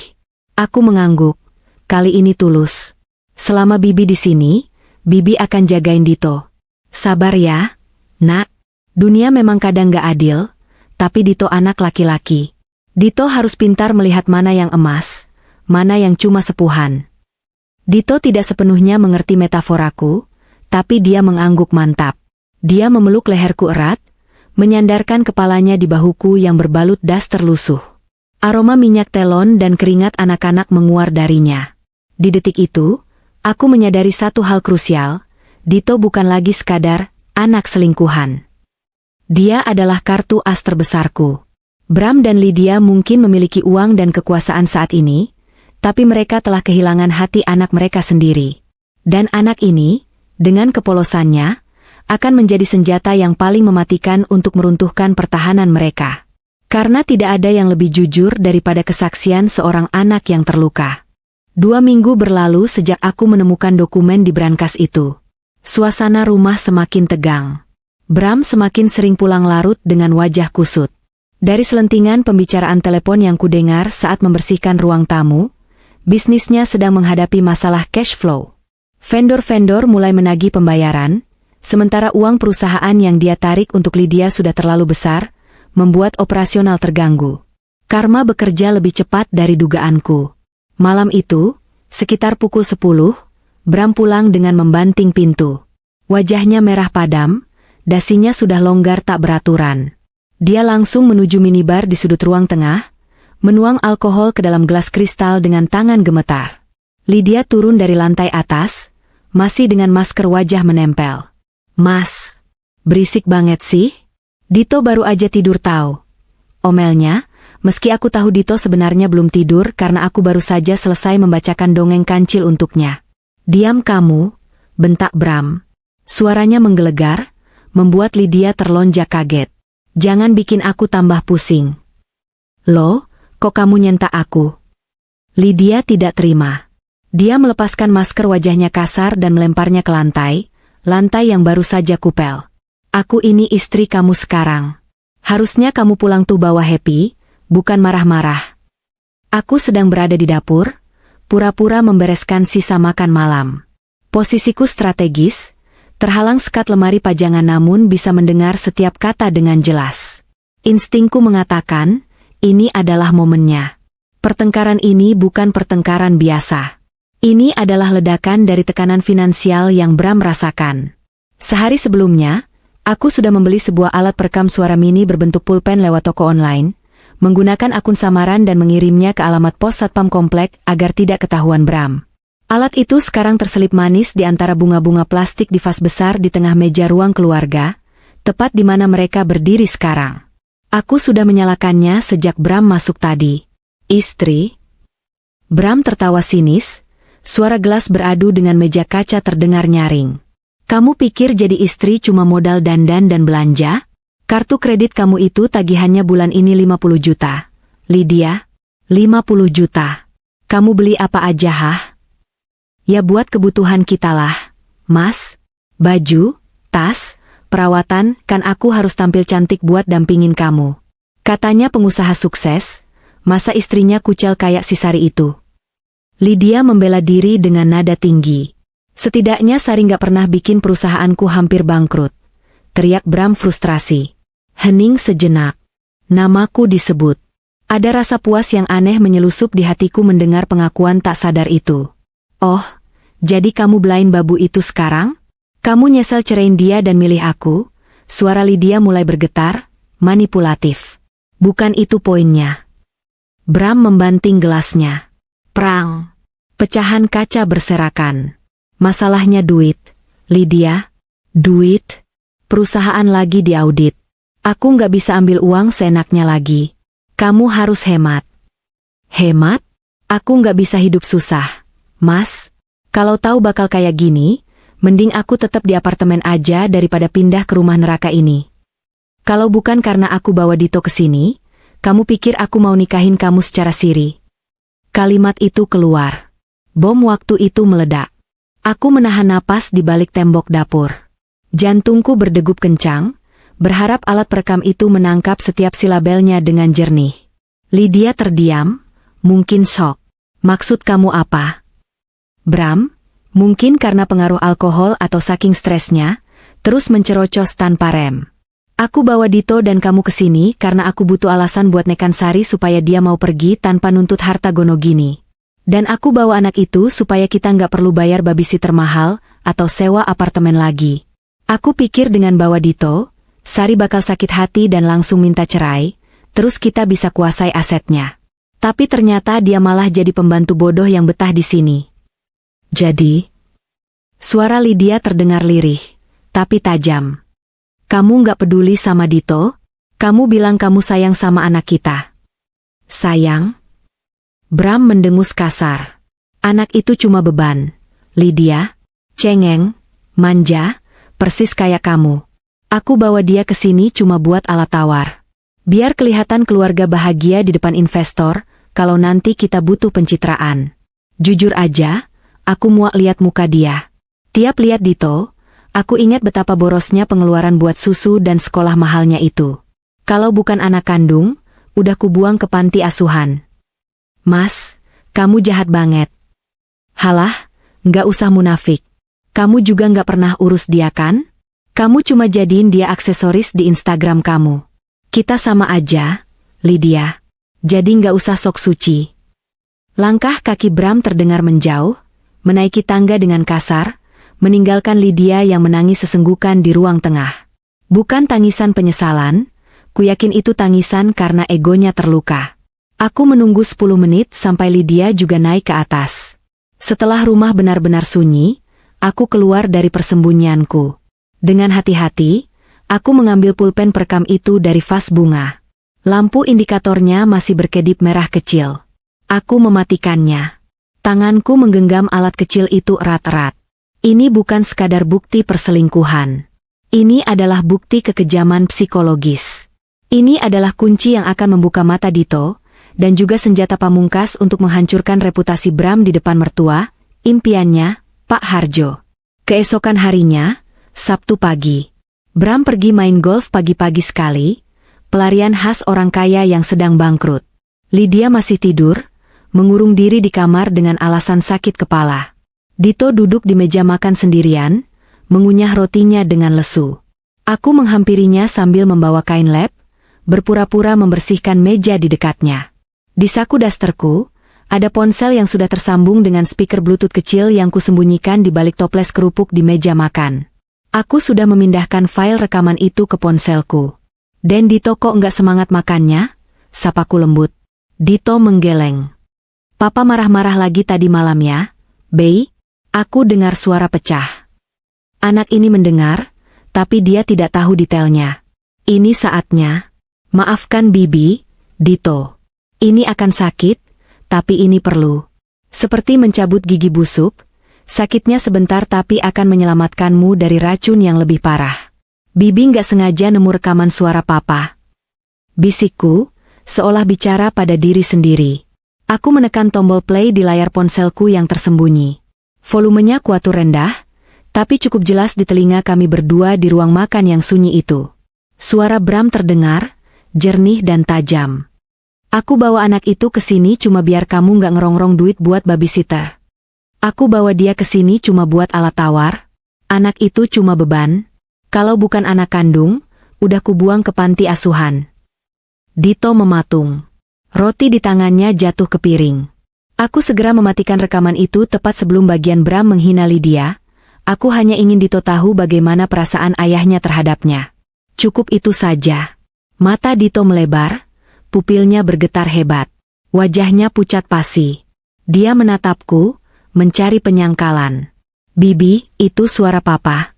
Aku mengangguk. Kali ini tulus. Selama Bibi di sini, Bibi akan jagain Dito. Sabar ya, Nak. Dunia memang kadang gak adil, tapi Dito anak laki-laki. Dito harus pintar melihat mana yang emas, mana yang cuma sepuhan. Dito tidak sepenuhnya mengerti metaforaku, tapi dia mengangguk mantap. Dia memeluk leherku erat, menyandarkan kepalanya di bahuku yang berbalut daster lusuh. Aroma minyak telon dan keringat anak-anak menguar darinya. Di detik itu, aku menyadari satu hal krusial, Dito bukan lagi sekadar anak selingkuhan. Dia adalah kartu as terbesarku. Bram dan Lydia mungkin memiliki uang dan kekuasaan saat ini, tapi mereka telah kehilangan hati anak mereka sendiri. Dan anak ini, dengan kepolosannya, akan menjadi senjata yang paling mematikan untuk meruntuhkan pertahanan mereka. Karena tidak ada yang lebih jujur daripada kesaksian seorang anak yang terluka. 2 minggu berlalu sejak aku menemukan dokumen di brankas itu. Suasana rumah semakin tegang. Bram semakin sering pulang larut dengan wajah kusut. Dari selentingan pembicaraan telepon yang kudengar saat membersihkan ruang tamu, bisnisnya sedang menghadapi masalah cash flow. Vendor-vendor mulai menagih pembayaran, sementara uang perusahaan yang dia tarik untuk Lydia sudah terlalu besar, membuat operasional terganggu. Karma bekerja lebih cepat dari dugaanku. Malam itu, sekitar pukul 10, Bram pulang dengan membanting pintu. Wajahnya merah padam, dasinya sudah longgar tak beraturan. Dia langsung menuju minibar di sudut ruang tengah, menuang alkohol ke dalam gelas kristal dengan tangan gemetar. Lydia turun dari lantai atas, masih dengan masker wajah menempel. Mas, berisik banget sih. Dito baru aja tidur tahu. Omelnya, meski aku tahu Dito sebenarnya belum tidur karena aku baru saja selesai membacakan dongeng kancil untuknya. Diam kamu, bentak Bram. Suaranya menggelegar, membuat Lydia terlonjak kaget. Jangan bikin aku tambah pusing. Loh, kok kamu nyentak aku? Lydia tidak terima. Dia melepaskan masker wajahnya kasar dan melemparnya ke lantai yang baru saja kupel. Aku ini istri kamu sekarang. Harusnya kamu pulang tuh bawa happy, bukan marah-marah. Aku sedang berada di dapur, pura-pura membereskan sisa makan malam. Posisiku strategis, terhalang sekat lemari pajangan namun bisa mendengar setiap kata dengan jelas. Instingku mengatakan, ini adalah momennya. Pertengkaran ini bukan pertengkaran biasa. Ini adalah ledakan dari tekanan finansial yang Bram rasakan. Sehari sebelumnya, aku sudah membeli sebuah alat perekam suara mini berbentuk pulpen lewat toko online, menggunakan akun samaran dan mengirimnya ke alamat pos Satpam Komplek agar tidak ketahuan Bram. Alat itu sekarang terselip manis di antara bunga-bunga plastik di vas besar di tengah meja ruang keluarga, tepat di mana mereka berdiri sekarang. Aku sudah menyalakannya sejak Bram masuk tadi. Istri? Bram tertawa sinis, suara gelas beradu dengan meja kaca terdengar nyaring. Kamu pikir jadi istri cuma modal dandan dan belanja? Kartu kredit kamu itu tagihannya bulan ini 50 juta. Lydia, 50 juta. Kamu beli apa aja hah? Ya buat kebutuhan kita lah, Mas. Baju, tas, perawatan, kan aku harus tampil cantik buat dampingin kamu. Katanya pengusaha sukses, masa istrinya kucel kayak si Sari itu. Lydia membela diri dengan nada tinggi. Setidaknya Sari gak pernah bikin perusahaanku hampir bangkrut. Teriak Bram frustrasi. Hening sejenak. Namaku disebut. Ada rasa puas yang aneh menyelusup di hatiku mendengar pengakuan tak sadar itu. Oh, jadi kamu belain babu itu sekarang? Kamu nyesel ceraiin dia dan milih aku? Suara Lydia mulai bergetar, manipulatif. Bukan itu poinnya. Bram membanting gelasnya. Prang. Pecahan kaca berserakan. Masalahnya duit. Lydia, duit. Perusahaan lagi diaudit. Aku nggak bisa ambil uang seenaknya lagi. Kamu harus hemat. Hemat? Aku nggak bisa hidup susah. Mas, kalau tahu bakal kayak gini, mending aku tetap di apartemen aja daripada pindah ke rumah neraka ini. Kalau bukan karena aku bawa Dito ke sini, kamu pikir aku mau nikahin kamu secara siri? Kalimat itu keluar. Bom waktu itu meledak. Aku menahan napas di balik tembok dapur. Jantungku berdegup kencang, berharap alat perekam itu menangkap setiap silabelnya dengan jernih. Lydia terdiam, mungkin shock. Maksud kamu apa? Bram, mungkin karena pengaruh alkohol atau saking stresnya, terus mencerocos tanpa rem. Aku bawa Dito dan kamu ke sini karena aku butuh alasan buat nekan Sari supaya dia mau pergi tanpa nuntut harta gono gini. Dan aku bawa anak itu supaya kita nggak perlu bayar babysitter mahal atau sewa apartemen lagi. Aku pikir dengan bawa Dito, Sari bakal sakit hati dan langsung minta cerai, terus kita bisa kuasai asetnya. Tapi ternyata dia malah jadi pembantu bodoh yang betah di sini. Jadi, suara Lydia terdengar lirih, tapi tajam. Kamu nggak peduli sama Dito? Kamu bilang kamu sayang sama anak kita. Sayang? Bram mendengus kasar. Anak itu cuma beban. Lydia, cengeng, manja, persis kayak kamu. Aku bawa dia ke sini cuma buat alat tawar. Biar kelihatan keluarga bahagia di depan investor, kalau nanti kita butuh pencitraan. Jujur aja, aku muak lihat muka dia. Tiap lihat Dito, aku ingat betapa borosnya pengeluaran buat susu dan sekolah mahalnya itu. Kalau bukan anak kandung, udah kubuang ke panti asuhan. Mas, kamu jahat banget. Halah, nggak usah munafik. Kamu juga nggak pernah urus dia kan? Kamu cuma jadiin dia aksesoris di Instagram kamu. Kita sama aja, Lydia. Jadi nggak usah sok suci. Langkah kaki Bram terdengar menjauh, menaiki tangga dengan kasar, meninggalkan Lydia yang menangis sesenggukan di ruang tengah. Bukan tangisan penyesalan, ku yakin itu tangisan karena egonya terluka. Aku menunggu 10 menit sampai Lydia juga naik ke atas. Setelah rumah benar-benar sunyi, aku keluar dari persembunyianku. Dengan hati-hati, aku mengambil pulpen perekam itu dari vas bunga. Lampu indikatornya masih berkedip merah kecil. Aku mematikannya. Tanganku menggenggam alat kecil itu erat-erat. Ini bukan sekadar bukti perselingkuhan. Ini adalah bukti kekejaman psikologis. Ini adalah kunci yang akan membuka mata Dito, dan juga senjata pamungkas untuk menghancurkan reputasi Bram di depan mertua, impiannya, Pak Harjo. Keesokan harinya, Sabtu pagi. Bram pergi main golf pagi-pagi sekali, pelarian khas orang kaya yang sedang bangkrut. Lydia masih tidur, mengurung diri di kamar dengan alasan sakit kepala. Dito duduk di meja makan sendirian, mengunyah rotinya dengan lesu. Aku menghampirinya sambil membawa kain lap, berpura-pura membersihkan meja di dekatnya. Di saku dasterku, ada ponsel yang sudah tersambung dengan speaker Bluetooth kecil yang kusembunyikan di balik toples kerupuk di meja makan. Aku sudah memindahkan file rekaman itu ke ponselku. Dan Dito kok nggak semangat makannya? Sapaku lembut. Dito menggeleng. Papa marah-marah lagi tadi malam ya, Bey? Aku dengar suara pecah. Anak ini mendengar, tapi dia tidak tahu detailnya. Ini saatnya. Maafkan Bibi, Dito. Ini akan sakit, tapi ini perlu. Seperti mencabut gigi busuk, sakitnya sebentar tapi akan menyelamatkanmu dari racun yang lebih parah. Bibi nggak sengaja nemu rekaman suara papa. Bisikku, seolah bicara pada diri sendiri. Aku menekan tombol play di layar ponselku yang tersembunyi. Volumenya kuatur rendah, tapi cukup jelas di telinga kami berdua di ruang makan yang sunyi itu. Suara Bram terdengar, jernih dan tajam. Aku bawa anak itu ke sini cuma biar kamu nggak ngerongrong duit buat babysitter. Aku bawa dia ke sini cuma buat alat tawar. Anak itu cuma beban. Kalau bukan anak kandung, udah kubuang ke panti asuhan. Dito mematung. Roti di tangannya jatuh ke piring. Aku segera mematikan rekaman itu tepat sebelum bagian Bram menghina Lydia. Aku hanya ingin Dito tahu bagaimana perasaan ayahnya terhadapnya. Cukup itu saja. Mata Dito melebar, pupilnya bergetar hebat. Wajahnya pucat pasi. Dia menatapku, mencari penyangkalan. Bibi, itu suara papa.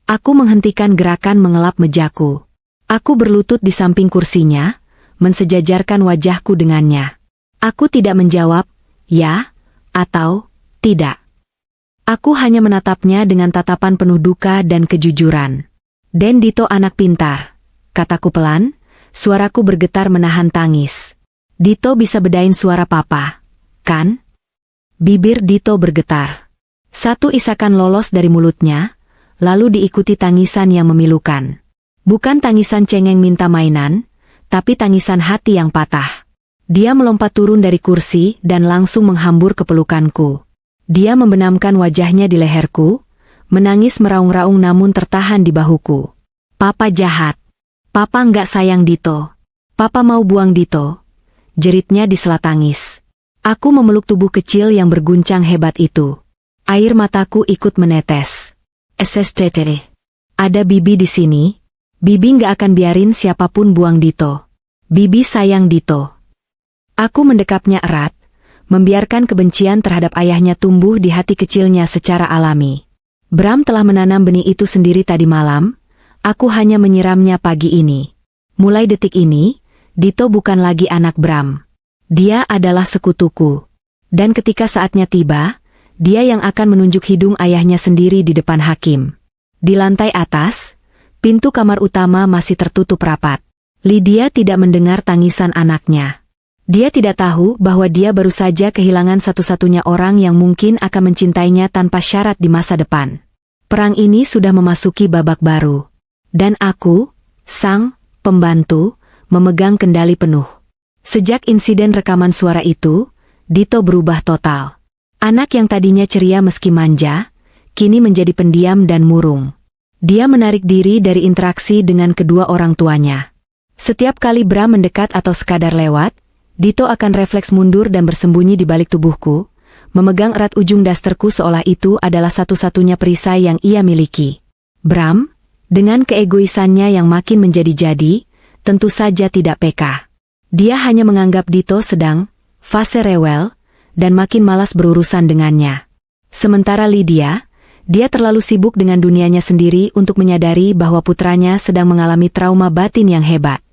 Aku menghentikan gerakan mengelap mejaku. Aku berlutut di samping kursinya, mensejajarkan wajahku dengannya. Aku tidak menjawab, ya, atau, tidak. Aku hanya menatapnya dengan tatapan penuh duka dan kejujuran. Den Dito anak pintar, kataku pelan, suaraku bergetar menahan tangis. Dito bisa bedain suara papa, kan? Bibir Dito bergetar. Satu isakan lolos dari mulutnya, lalu diikuti tangisan yang memilukan. Bukan tangisan cengeng minta mainan, tapi tangisan hati yang patah. Dia melompat turun dari kursi dan langsung menghambur ke pelukanku. Dia membenamkan wajahnya di leherku, menangis meraung-raung namun tertahan di bahuku. Papa jahat. Papa nggak sayang Dito. Papa mau buang Dito. Jeritnya di sela tangis. Aku memeluk tubuh kecil yang berguncang hebat itu. Air mataku ikut menetes. SSTT. Ada Bibi di sini. Bibi nggak akan biarin siapapun buang Dito. Bibi sayang Dito. Aku mendekapnya erat, membiarkan kebencian terhadap ayahnya tumbuh di hati kecilnya secara alami. Bram telah menanam benih itu sendiri tadi malam, aku hanya menyiramnya pagi ini. Mulai detik ini, Dito bukan lagi anak Bram. Dia adalah sekutuku. Dan ketika saatnya tiba, dia yang akan menunjuk hidung ayahnya sendiri di depan hakim. Di lantai atas, pintu kamar utama masih tertutup rapat. Lydia tidak mendengar tangisan anaknya. Dia tidak tahu bahwa dia baru saja kehilangan satu-satunya orang yang mungkin akan mencintainya tanpa syarat di masa depan. Perang ini sudah memasuki babak baru. Dan aku, sang pembantu, memegang kendali penuh. Sejak insiden rekaman suara itu, Dito berubah total. Anak yang tadinya ceria meski manja, kini menjadi pendiam dan murung. Dia menarik diri dari interaksi dengan kedua orang tuanya. Setiap kali Bram mendekat atau sekadar lewat, Dito akan refleks mundur dan bersembunyi di balik tubuhku, memegang erat ujung dasterku seolah itu adalah satu-satunya perisai yang ia miliki. Bram, dengan keegoisannya yang makin menjadi-jadi, tentu saja tidak peka. Dia hanya menganggap Dito sedang fase rewel, dan makin malas berurusan dengannya. Sementara Lydia, dia terlalu sibuk dengan dunianya sendiri untuk menyadari bahwa putranya sedang mengalami trauma batin yang hebat.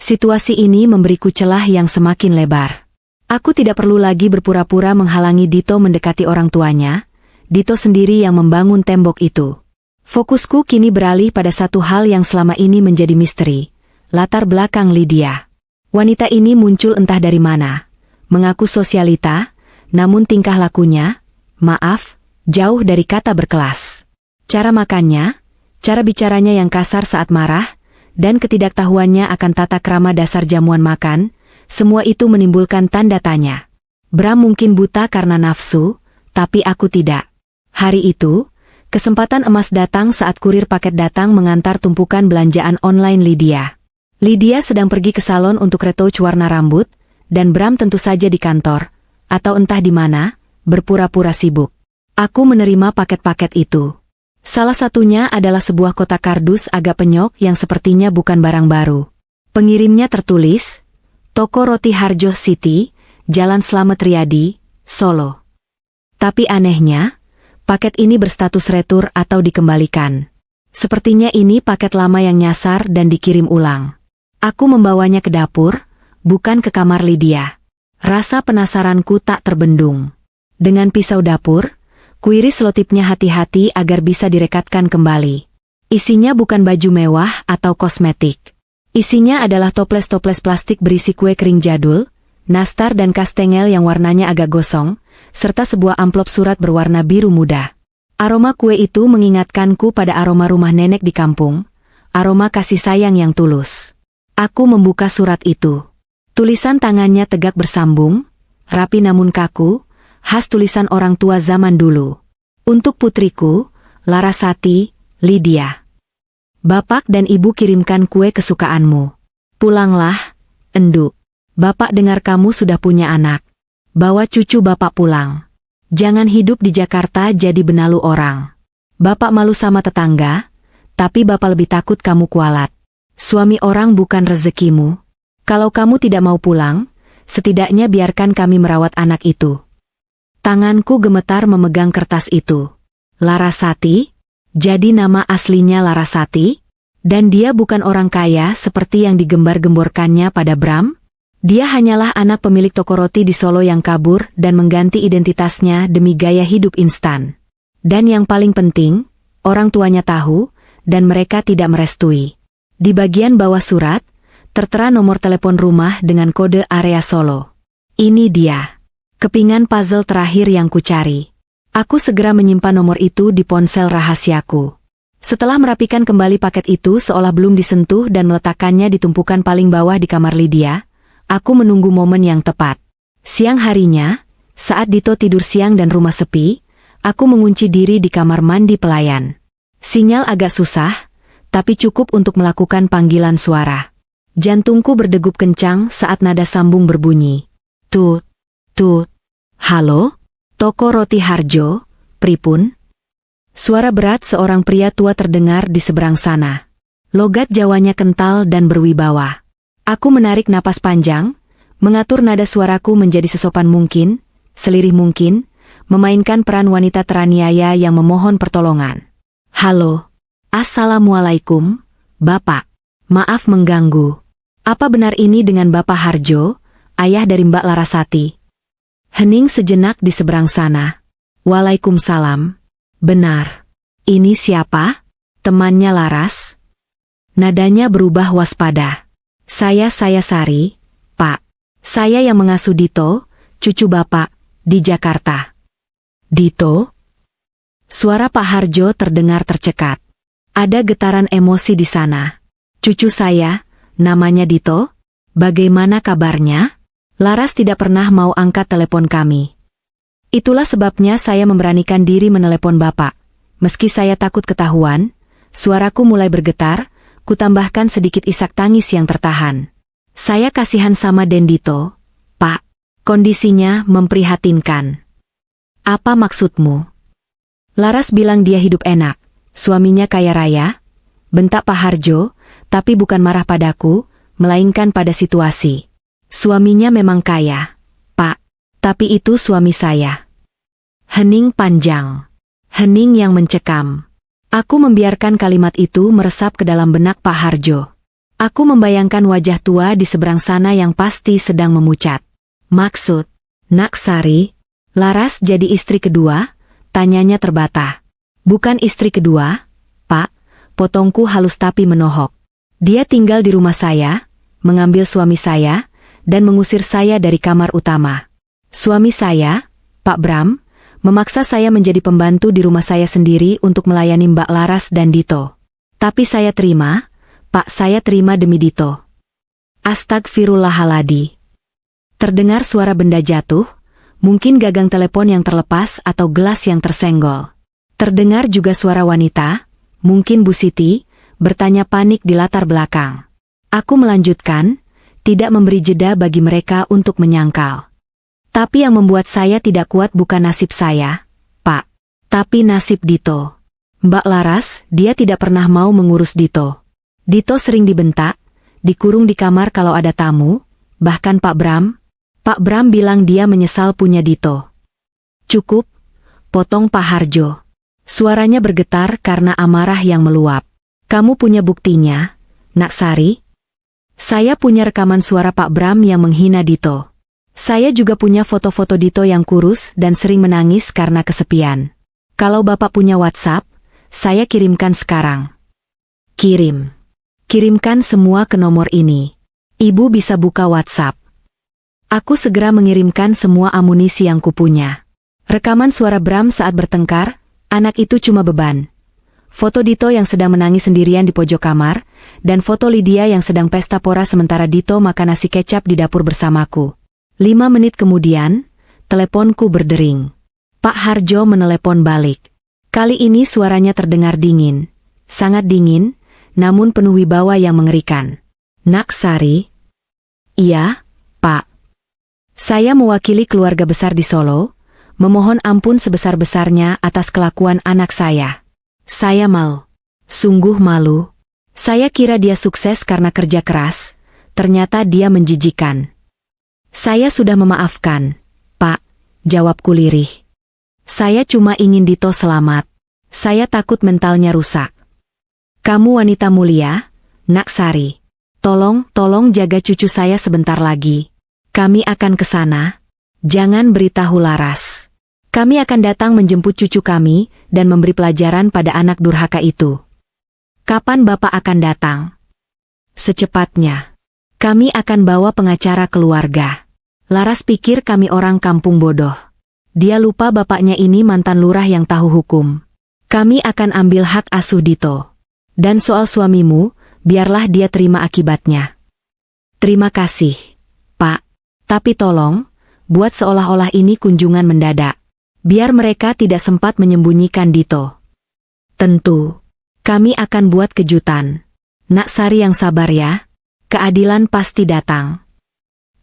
Situasi ini memberiku celah yang semakin lebar. Aku tidak perlu lagi berpura-pura menghalangi Dito mendekati orang tuanya, Dito sendiri yang membangun tembok itu. Fokusku kini beralih pada satu hal yang selama ini menjadi misteri, latar belakang Lydia. Wanita ini muncul entah dari mana, mengaku sosialita, namun tingkah lakunya, maaf, jauh dari kata berkelas. Cara makannya, cara bicaranya yang kasar saat marah, dan ketidaktahuannya akan tata krama dasar jamuan makan, semua itu menimbulkan tanda tanya. Bram mungkin buta karena nafsu, tapi aku tidak. Hari itu, kesempatan emas datang saat kurir paket datang mengantar tumpukan belanjaan online Lydia. Lydia sedang pergi ke salon untuk retouch warna rambut, dan Bram tentu saja di kantor, atau entah di mana, berpura-pura sibuk. Aku menerima paket-paket itu. Salah satunya adalah sebuah kotak kardus agak penyok yang sepertinya bukan barang baru. Pengirimnya tertulis, Toko Roti Harjo City, Jalan Slamet Riyadi, Solo. Tapi anehnya, paket ini berstatus retur atau dikembalikan. Sepertinya ini paket lama yang nyasar dan dikirim ulang. Aku membawanya ke dapur, bukan ke kamar Lydia. Rasa penasaranku tak terbendung. Dengan pisau dapur, kuiris selotipnya hati-hati agar bisa direkatkan kembali. Isinya bukan baju mewah atau kosmetik. Isinya adalah toples-toples plastik berisi kue kering jadul, nastar dan kastengel yang warnanya agak gosong, serta sebuah amplop surat berwarna biru muda. Aroma kue itu mengingatkanku pada aroma rumah nenek di kampung, aroma kasih sayang yang tulus. Aku membuka surat itu. Tulisan tangannya tegak bersambung, rapi namun kaku, khas tulisan orang tua zaman dulu. Untuk putriku, Larasati, Lydia. Bapak dan ibu kirimkan kue kesukaanmu. Pulanglah, Enduk. Bapak dengar kamu sudah punya anak. Bawa cucu bapak pulang. Jangan hidup di Jakarta jadi benalu orang. Bapak malu sama tetangga, tapi bapak lebih takut kamu kualat. Suami orang bukan rezekimu. Kalau kamu tidak mau pulang, setidaknya biarkan kami merawat anak itu. Tanganku gemetar memegang kertas itu. Larasati? Jadi nama aslinya Larasati? Dan dia bukan orang kaya seperti yang digembar-gemborkannya pada Bram? Dia hanyalah anak pemilik toko roti di Solo yang kabur dan mengganti identitasnya demi gaya hidup instan. Dan yang paling penting, orang tuanya tahu, dan mereka tidak merestui. Di bagian bawah surat, tertera nomor telepon rumah dengan kode area Solo. Ini dia. Kepingan puzzle terakhir yang kucari. Aku segera menyimpan nomor itu di ponsel rahasiaku. Setelah merapikan kembali paket itu seolah belum disentuh dan meletakkannya di tumpukan paling bawah di kamar Lydia, aku menunggu momen yang tepat. Siang harinya, saat Dito tidur siang dan rumah sepi, aku mengunci diri di kamar mandi pelayan. Sinyal agak susah, tapi cukup untuk melakukan panggilan suara. Jantungku berdegup kencang saat nada sambung berbunyi. Tut, tut. Halo? Toko Roti Harjo, pripun? Suara berat seorang pria tua terdengar di seberang sana. Logat Jawanya kental dan berwibawa. Aku menarik napas panjang, mengatur nada suaraku menjadi sesopan mungkin, selirih mungkin, memainkan peran wanita teraniaya yang memohon pertolongan. Halo. Assalamualaikum, Bapak. Maaf mengganggu. Apa benar ini dengan Bapak Harjo, ayah dari Mbak Larasati? Hening sejenak di seberang sana. Waalaikumsalam. Benar. Ini siapa? Temannya Laras? Nadanya berubah waspada. Saya Sari, Pak. Saya yang mengasuh Dito, cucu Bapak, di Jakarta. Dito? Suara Pak Harjo terdengar tercekat. Ada getaran emosi di sana. Cucu saya, namanya Dito? Bagaimana kabarnya? Laras tidak pernah mau angkat telepon kami. Itulah sebabnya saya memberanikan diri menelepon Bapak. Meski saya takut ketahuan, suaraku mulai bergetar, kutambahkan sedikit isak tangis yang tertahan. Saya kasihan sama Dito, Pak. Kondisinya memprihatinkan. Apa maksudmu? Laras bilang dia hidup enak, suaminya kaya raya. Bentak Pak Harjo, tapi bukan marah padaku, melainkan pada situasi. Suaminya memang kaya, Pak. Tapi itu suami saya. Hening panjang. Hening yang mencekam. Aku membiarkan kalimat itu meresap ke dalam benak Pak Harjo. Aku membayangkan wajah tua di seberang sana yang pasti sedang memucat. Maksud, Nak Sari, Laras jadi istri kedua? Tanyanya terbata. Bukan istri kedua, Pak. Potongku halus tapi menohok. Dia tinggal di rumah saya, mengambil suami saya, dan mengusir saya dari kamar utama. Suami saya, Pak Bram, memaksa saya menjadi pembantu di rumah saya sendiri untuk melayani Mbak Laras dan Dito. Tapi saya terima, Pak, saya terima demi Dito. Astagfirullahaladzim. Terdengar suara benda jatuh, mungkin gagang telepon yang terlepas atau gelas yang tersenggol. Terdengar juga suara wanita, mungkin Bu Siti, bertanya panik di latar belakang. Aku melanjutkan, tidak memberi jeda bagi mereka untuk menyangkal. Tapi yang membuat saya tidak kuat bukan nasib saya, Pak. Tapi nasib Dito. Mbak Laras, dia tidak pernah mau mengurus Dito. Dito sering dibentak, dikurung di kamar kalau ada tamu, bahkan Pak Bram bilang dia menyesal punya Dito. Cukup, potong Pak Harjo. Suaranya bergetar karena amarah yang meluap. Kamu punya buktinya, Nak Sari? Saya punya rekaman suara Pak Bram yang menghina Dito. Saya juga punya foto-foto Dito yang kurus dan sering menangis karena kesepian. Kalau Bapak punya WhatsApp, saya kirimkan sekarang. Kirimkan semua ke nomor ini. Ibu bisa buka WhatsApp. Aku segera mengirimkan semua amunisi yang kupunya. Rekaman suara Bram saat bertengkar, anak itu cuma beban. Foto Dito yang sedang menangis sendirian di pojok kamar, dan foto Lydia yang sedang pesta pora sementara Dito makan nasi kecap di dapur bersamaku. 5 menit kemudian, teleponku berdering. Pak Harjo menelepon balik. Kali ini suaranya terdengar dingin. Sangat dingin, namun penuh wibawa yang mengerikan. Nak Sari? Iya, Pak. Saya mewakili keluarga besar di Solo, memohon ampun sebesar-besarnya atas kelakuan anak saya. Saya malu. Sungguh malu. Saya kira dia sukses karena kerja keras, ternyata dia menjijikan. Saya sudah memaafkan, Pak, jawabku lirih. Saya cuma ingin Dito selamat. Saya takut mentalnya rusak. Kamu wanita mulia, Nak Sari. Tolong jaga cucu saya sebentar lagi. Kami akan ke sana. Jangan beritahu Laras. Kami akan datang menjemput cucu kami dan memberi pelajaran pada anak durhaka itu. Kapan Bapak akan datang? Secepatnya. Kami akan bawa pengacara keluarga. Laras pikir kami orang kampung bodoh. Dia lupa bapaknya ini mantan lurah yang tahu hukum. Kami akan ambil hak asuh Dito. Dan soal suamimu, biarlah dia terima akibatnya. Terima kasih, Pak. Tapi tolong, buat seolah-olah ini kunjungan mendadak. Biar mereka tidak sempat menyembunyikan Dito. Tentu. Kami akan buat kejutan. Nak Sari yang sabar ya. Keadilan pasti datang.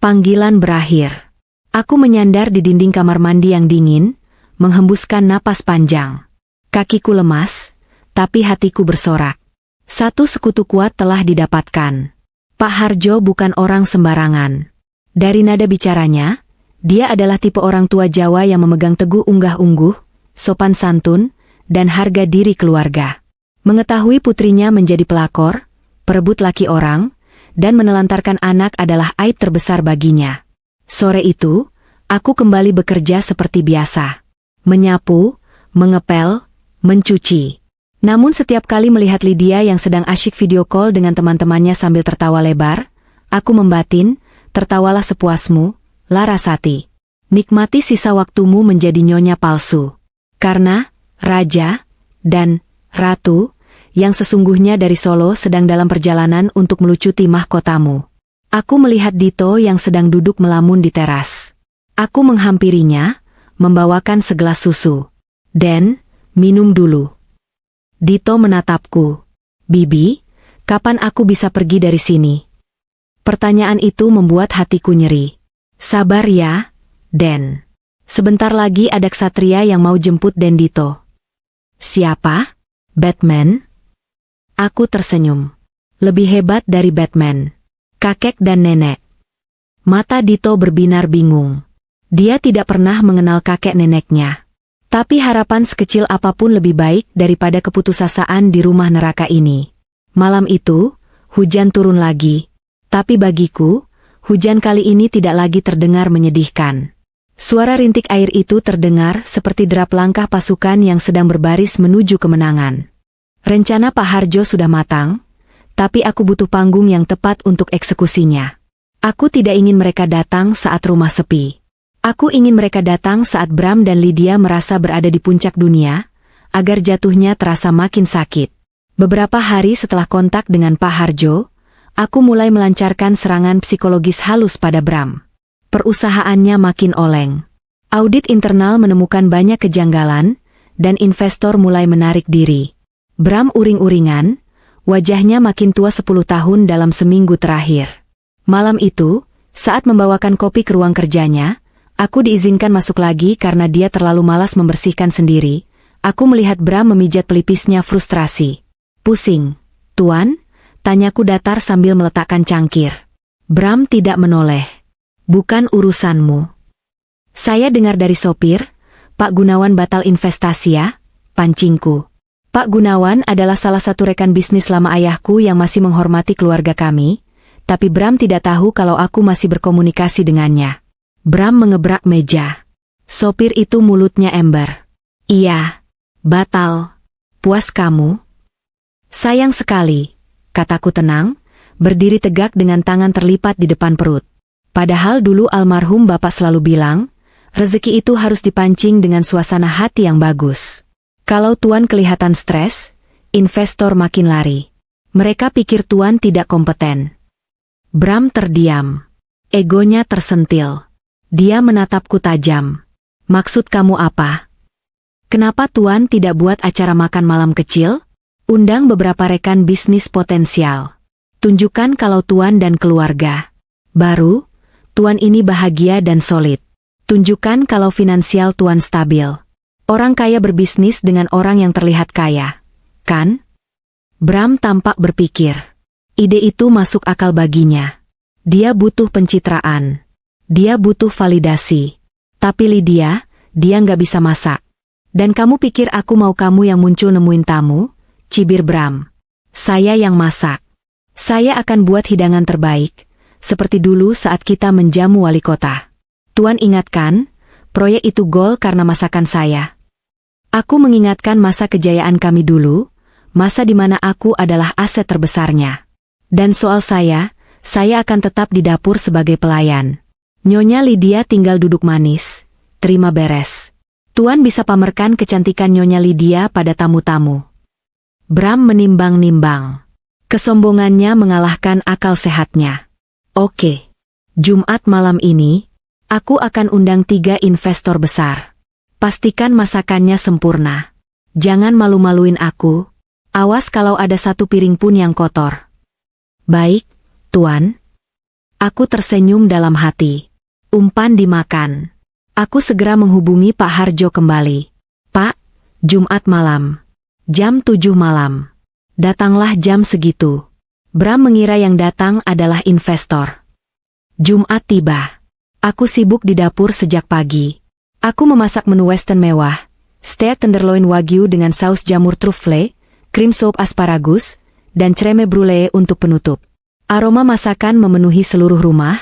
Panggilan berakhir. Aku menyandar di dinding kamar mandi yang dingin, menghembuskan napas panjang. Kakiku lemas, tapi hatiku bersorak. Satu sekutu kuat telah didapatkan. Pak Harjo bukan orang sembarangan. Dari nada bicaranya, dia adalah tipe orang tua Jawa yang memegang teguh unggah-ungguh, sopan santun, dan harga diri keluarga. Mengetahui putrinya menjadi pelakor, perebut laki orang, dan menelantarkan anak adalah aib terbesar baginya. Sore itu, aku kembali bekerja seperti biasa. Menyapu, mengepel, mencuci. Namun setiap kali melihat Lydia yang sedang asyik video call dengan teman-temannya sambil tertawa lebar, aku membatin, tertawalah sepuasmu, Larasati. Nikmati sisa waktumu menjadi nyonya palsu. Karena, raja, dan ratu, yang sesungguhnya dari Solo sedang dalam perjalanan untuk melucuti mahkotamu. Aku melihat Dito yang sedang duduk melamun di teras. Aku menghampirinya, membawakan segelas susu. Den, minum dulu. Dito menatapku. Bibi, kapan aku bisa pergi dari sini? Pertanyaan itu membuat hatiku nyeri. Sabar ya, Den. Sebentar lagi ada ksatria yang mau jemput Den Dito. Siapa? Batman? Aku tersenyum. Lebih hebat dari Batman. Kakek dan nenek. Mata Dito berbinar bingung. Dia tidak pernah mengenal kakek neneknya. Tapi harapan sekecil apapun lebih baik daripada keputusasaan di rumah neraka ini. Malam itu, hujan turun lagi. Tapi bagiku, hujan kali ini tidak lagi terdengar menyedihkan. Suara rintik air itu terdengar seperti derap langkah pasukan yang sedang berbaris menuju kemenangan. Rencana Pak Harjo sudah matang, tapi aku butuh panggung yang tepat untuk eksekusinya. Aku tidak ingin mereka datang saat rumah sepi. Aku ingin mereka datang saat Bram dan Lydia merasa berada di puncak dunia, agar jatuhnya terasa makin sakit. Beberapa hari setelah kontak dengan Pak Harjo, aku mulai melancarkan serangan psikologis halus pada Bram. Perusahaannya makin oleng. Audit internal menemukan banyak kejanggalan, dan investor mulai menarik diri. Bram uring-uringan, wajahnya makin tua 10 tahun dalam seminggu terakhir. Malam itu, saat membawakan kopi ke ruang kerjanya, aku diizinkan masuk lagi karena dia terlalu malas membersihkan sendiri. Aku melihat Bram memijat pelipisnya frustrasi. Pusing, Tuan? Tanyaku datar sambil meletakkan cangkir. Bram tidak menoleh. Bukan urusanmu. Saya dengar dari sopir, Pak Gunawan batal investasi ya, pancingku. Pak Gunawan adalah salah satu rekan bisnis lama ayahku yang masih menghormati keluarga kami, tapi Bram tidak tahu kalau aku masih berkomunikasi dengannya. Bram mengebrak meja. Sopir itu mulutnya ember. Iya, batal. Puas kamu? Sayang sekali, kataku tenang, berdiri tegak dengan tangan terlipat di depan perut. Padahal dulu almarhum bapak selalu bilang, rezeki itu harus dipancing dengan suasana hati yang bagus. Kalau Tuan kelihatan stres, investor makin lari. Mereka pikir Tuan tidak kompeten. Bram terdiam. Egonya tersentil. Dia menatapku tajam. Maksud kamu apa? Kenapa Tuan tidak buat acara makan malam kecil? Undang beberapa rekan bisnis potensial. Tunjukkan kalau Tuan dan keluarga baru, Tuan ini bahagia dan solid. Tunjukkan kalau finansial Tuan stabil. Orang kaya berbisnis dengan orang yang terlihat kaya, kan? Bram tampak berpikir. Ide itu masuk akal baginya. Dia butuh pencitraan. Dia butuh validasi. Tapi Lydia, dia nggak bisa masak. Dan kamu pikir aku mau kamu yang muncul nemuin tamu? Cibir Bram. Saya yang masak. Saya akan buat hidangan terbaik. Seperti dulu saat kita menjamu wali kota. Tuan ingatkan, proyek itu gol karena masakan saya. Aku mengingatkan masa kejayaan kami dulu, masa di mana aku adalah aset terbesarnya. Dan soal saya akan tetap di dapur sebagai pelayan. Nyonya Lydia tinggal duduk manis, terima beres. Tuan bisa pamerkan kecantikan Nyonya Lydia pada tamu-tamu. Bram menimbang-nimbang. Kesombongannya mengalahkan akal sehatnya. Oke, Jumat malam ini, aku akan undang 3 investor besar. Pastikan masakannya sempurna. Jangan malu-maluin aku. Awas kalau ada satu piring pun yang kotor. Baik, Tuan. Aku tersenyum dalam hati. Umpan dimakan. Aku segera menghubungi Pak Harjo kembali. Pak, Jumat malam. Jam 7 malam. Datanglah jam segitu. Bram mengira yang datang adalah investor. Jumat tiba. Aku sibuk di dapur sejak pagi. Aku memasak menu western mewah, steak tenderloin wagyu dengan saus jamur truffle, krim soup asparagus, dan creme brulee untuk penutup. Aroma masakan memenuhi seluruh rumah,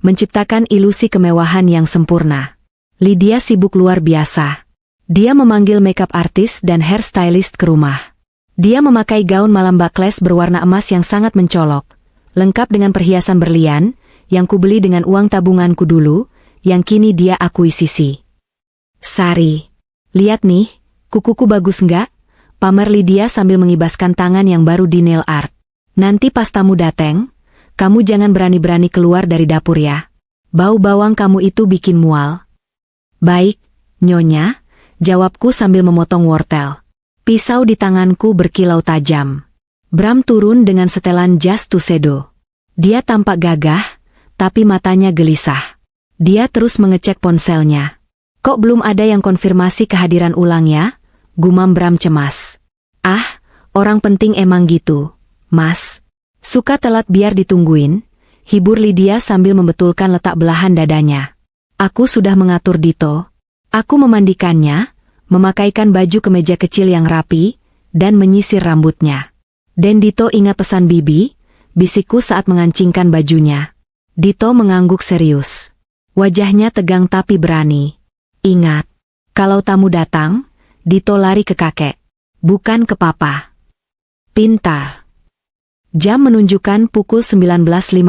menciptakan ilusi kemewahan yang sempurna. Lydia sibuk luar biasa. Dia memanggil makeup artist dan hairstylist ke rumah. Dia memakai gaun malam backless berwarna emas yang sangat mencolok, lengkap dengan perhiasan berlian, yang kubeli dengan uang tabunganku dulu, yang kini dia akuisisi. Sari, lihat nih, kukuku bagus nggak? Pamer Lydia sambil mengibaskan tangan yang baru di nail art. Nanti pas tamu dateng, kamu jangan berani-berani keluar dari dapur ya. Bau bawang kamu itu bikin mual. Baik, Nyonya, jawabku sambil memotong wortel. Pisau di tanganku berkilau tajam. Bram turun dengan setelan jas Tuxedo. Dia tampak gagah, tapi matanya gelisah. Dia terus mengecek ponselnya. Kok belum ada yang konfirmasi kehadiran ulangnya? Gumam Bram cemas. Ah, orang penting emang gitu, Mas. Suka telat biar ditungguin, hibur Lydia sambil membetulkan letak belahan dadanya. Aku sudah mengatur Dito. Aku memandikannya, memakaikan baju kemeja kecil yang rapi, dan menyisir rambutnya. Dan Dito ingat pesan Bibi, bisikku saat mengancingkan bajunya. Dito mengangguk serius. Wajahnya tegang tapi berani. Ingat, kalau tamu datang, Dito lari ke kakek, bukan ke papa. Pintar. Jam menunjukkan pukul 19.15.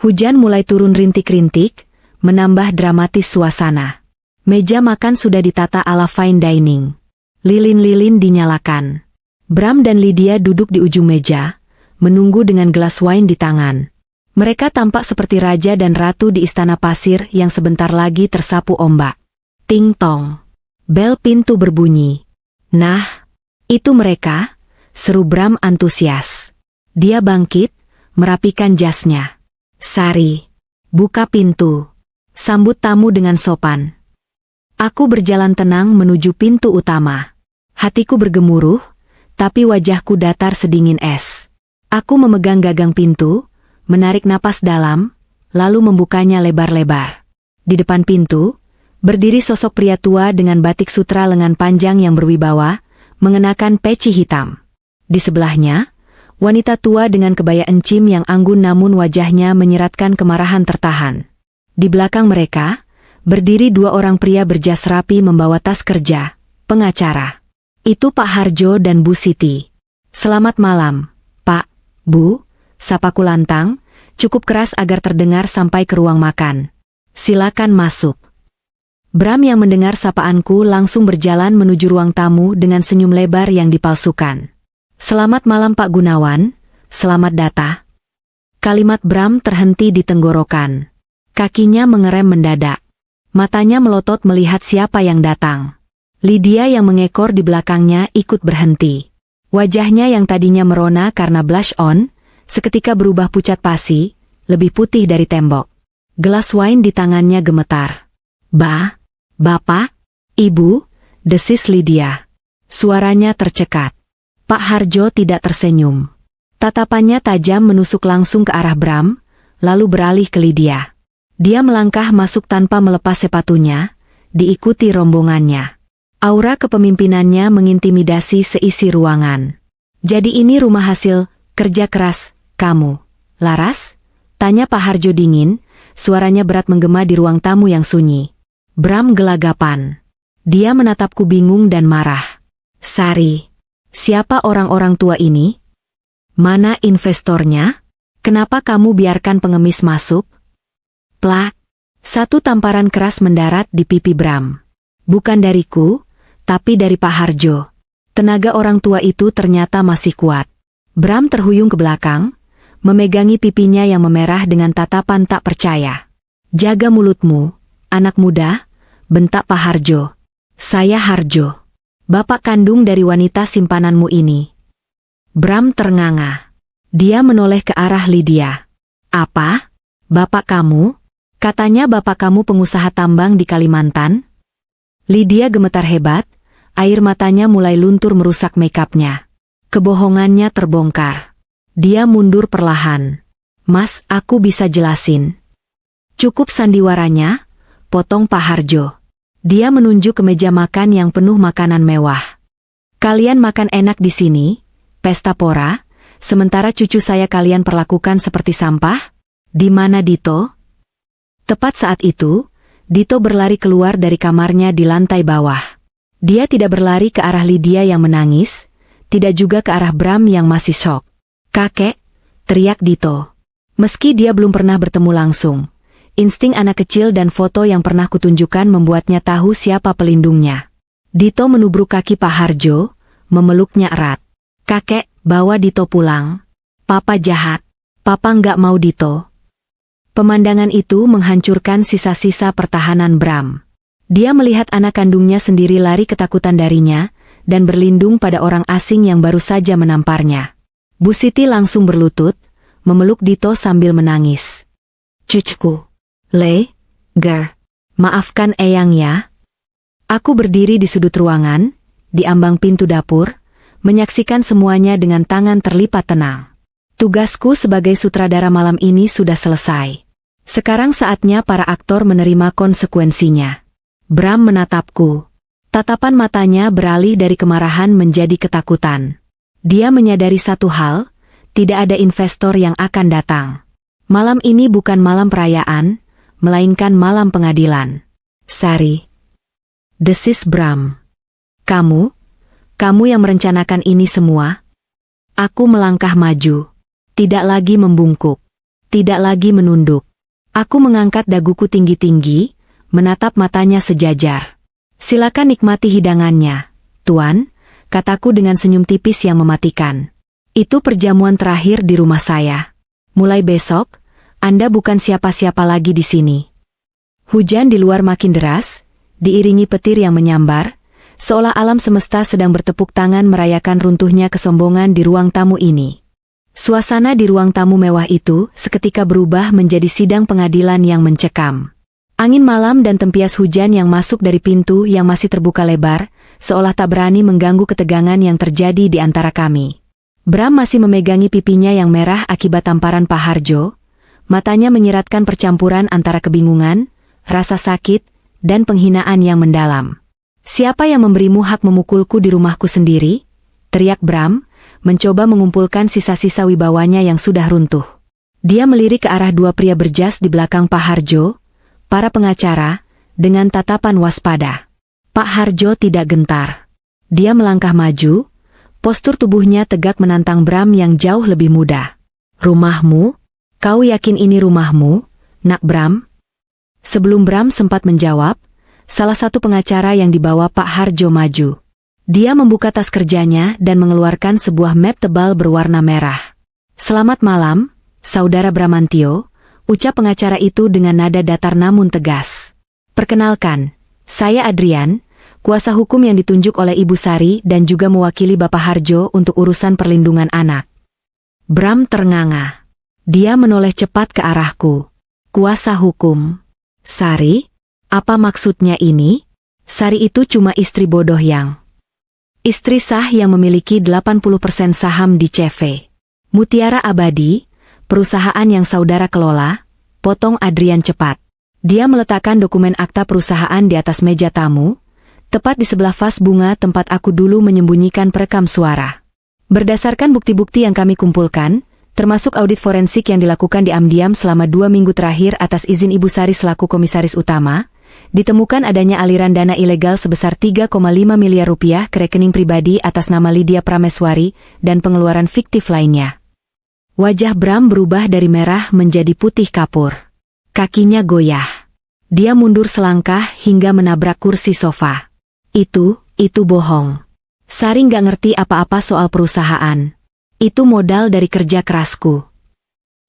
Hujan mulai turun rintik-rintik, menambah dramatis suasana. Meja makan sudah ditata ala fine dining. Lilin-lilin dinyalakan. Bram dan Lydia duduk di ujung meja, menunggu dengan gelas wine di tangan. Mereka tampak seperti raja dan ratu di istana pasir yang sebentar lagi tersapu ombak. Ting tong. Bel pintu berbunyi. Nah, itu mereka, seru Bram antusias. Dia bangkit, merapikan jasnya. Sari, buka pintu. Sambut tamu dengan sopan. Aku berjalan tenang menuju pintu utama. Hatiku bergemuruh, tapi wajahku datar sedingin es. Aku memegang gagang pintu, menarik napas dalam, lalu membukanya lebar-lebar. Di depan pintu, berdiri sosok pria tua dengan batik sutra lengan panjang yang berwibawa, mengenakan peci hitam. Di sebelahnya, wanita tua dengan kebaya encim yang anggun namun wajahnya menyeratkan kemarahan tertahan. Di belakang mereka, berdiri 2 orang pria berjas rapi membawa tas kerja, pengacara. Itu Pak Harjo dan Bu Siti. Selamat malam, Pak, Bu, sapaku lantang, Cukup keras agar terdengar sampai ke ruang makan. Silakan masuk. Bram yang mendengar sapaanku langsung berjalan menuju ruang tamu dengan senyum lebar yang dipalsukan. Selamat malam Pak Gunawan, selamat datang. Kalimat Bram terhenti di tenggorokan. Kakinya mengerem mendadak. Matanya melotot melihat siapa yang datang. Lydia yang mengekor di belakangnya ikut berhenti. Wajahnya yang tadinya merona karena blush on, seketika berubah pucat pasi, lebih putih dari tembok. Gelas wine di tangannya gemetar. Bapak, Ibu, desis Lydia. Suaranya tercekat. Pak Harjo tidak tersenyum. Tatapannya tajam menusuk langsung ke arah Bram, lalu beralih ke Lydia. Dia melangkah masuk tanpa melepas sepatunya, diikuti rombongannya. Aura kepemimpinannya mengintimidasi seisi ruangan. Jadi ini rumah hasil kerja keras kamu, Laras? Tanya Pak Harjo dingin, suaranya berat menggema di ruang tamu yang sunyi. Bram gelagapan. Dia menatapku bingung dan marah. Sari, siapa orang-orang tua ini? Mana investornya? Kenapa kamu biarkan pengemis masuk? Plak. Satu tamparan keras mendarat di pipi Bram. Bukan dariku, tapi dari Pak Harjo. Tenaga orang tua itu ternyata masih kuat. Bram terhuyung ke belakang, memegangi pipinya yang memerah dengan tatapan tak percaya. Jaga mulutmu, anak muda, bentak Pak Harjo. Saya Harjo, bapak kandung dari wanita simpananmu ini. Bram ternganga. Dia menoleh ke arah Lydia. Apa? Bapak kamu? Katanya bapak kamu pengusaha tambang di Kalimantan? Lydia gemetar hebat, air matanya mulai luntur merusak makeupnya. Kebohongannya terbongkar. Dia mundur perlahan. Mas, aku bisa jelasin. Cukup sandiwaranya, potong Pak Harjo. Dia menunjuk ke meja makan yang penuh makanan mewah. Kalian makan enak di sini, pesta pora, sementara cucu saya kalian perlakukan seperti sampah? Di mana Dito? Tepat saat itu, Dito berlari keluar dari kamarnya di lantai bawah. Dia tidak berlari ke arah Lydia yang menangis, tidak juga ke arah Bram yang masih syok. Kakek, teriak Dito. Meski dia belum pernah bertemu langsung, insting anak kecil dan foto yang pernah kutunjukkan membuatnya tahu siapa pelindungnya. Dito menubruk kaki Pak Harjo, memeluknya erat. Kakek, bawa Dito pulang. Papa jahat. Papa nggak mau Dito. Pemandangan itu menghancurkan sisa-sisa pertahanan Bram. Dia melihat anak kandungnya sendiri lari ketakutan darinya, dan berlindung pada orang asing yang baru saja menamparnya. Bu Siti langsung berlutut, memeluk Dito sambil menangis. Cucuku. Maafkan Eyang ya. Aku berdiri di sudut ruangan, di ambang pintu dapur, menyaksikan semuanya dengan tangan terlipat tenang. Tugasku sebagai sutradara malam ini sudah selesai. Sekarang saatnya para aktor menerima konsekuensinya. Bram menatapku. Tatapan matanya beralih dari kemarahan menjadi ketakutan. Dia menyadari satu hal, tidak ada investor yang akan datang. Malam ini bukan malam perayaan, melainkan malam pengadilan. Sari. Desis Bram. Kamu yang merencanakan ini semua? Aku melangkah maju. Tidak lagi membungkuk. Tidak lagi menunduk. Aku mengangkat daguku tinggi-tinggi, menatap matanya sejajar. Silakan nikmati hidangannya, Tuan, kataku dengan senyum tipis yang mematikan. Itu perjamuan terakhir di rumah saya. Mulai besok, Anda bukan siapa-siapa lagi di sini. Hujan di luar makin deras, diiringi petir yang menyambar, seolah alam semesta sedang bertepuk tangan merayakan runtuhnya kesombongan di ruang tamu ini. Suasana di ruang tamu mewah itu seketika berubah menjadi sidang pengadilan yang mencekam. Angin malam dan tempias hujan yang masuk dari pintu yang masih terbuka lebar, seolah tak berani mengganggu ketegangan yang terjadi di antara kami. Bram masih memegangi pipinya yang merah akibat tamparan Pak Harjo, matanya menyiratkan percampuran antara kebingungan, rasa sakit, dan penghinaan yang mendalam. Siapa yang memberimu hak memukulku di rumahku sendiri? Teriak Bram, mencoba mengumpulkan sisa-sisa wibawanya yang sudah runtuh. Dia melirik ke arah dua pria berjas di belakang Pak Harjo, para pengacara, dengan tatapan waspada. Pak Harjo tidak gentar. Dia melangkah maju, postur tubuhnya tegak menantang Bram yang jauh lebih muda. Rumahmu? Kau yakin ini rumahmu, Nak Bram? Sebelum Bram sempat menjawab, salah satu pengacara yang dibawa Pak Harjo maju. Dia membuka tas kerjanya dan mengeluarkan sebuah map tebal berwarna merah. Selamat malam, Saudara Bramantio, ucap pengacara itu dengan nada datar namun tegas. Perkenalkan, saya Adrian, kuasa hukum yang ditunjuk oleh Ibu Sari dan juga mewakili Bapak Harjo untuk urusan perlindungan anak. Bram ternganga. Dia menoleh cepat ke arahku. Kuasa hukum. Sari? Apa maksudnya ini? Sari itu cuma istri bodoh yang... Istri sah yang memiliki 80% saham di CV. Mutiara Abadi, perusahaan yang saudara kelola, potong Adrian cepat. Dia meletakkan dokumen akta perusahaan di atas meja tamu, tepat di sebelah vas bunga tempat aku dulu menyembunyikan perekam suara. Berdasarkan bukti-bukti yang kami kumpulkan, termasuk audit forensik yang dilakukan diam-diam selama 2 minggu terakhir atas izin Ibu Sari selaku komisaris utama, ditemukan adanya aliran dana ilegal sebesar 3,5 miliar rupiah ke rekening pribadi atas nama Lydia Prameswari dan pengeluaran fiktif lainnya. Wajah Bram berubah dari merah menjadi putih kapur. Kakinya goyah. Dia mundur selangkah hingga menabrak kursi sofa. Itu bohong. Sari nggak ngerti apa-apa soal perusahaan. Itu modal dari kerja kerasku.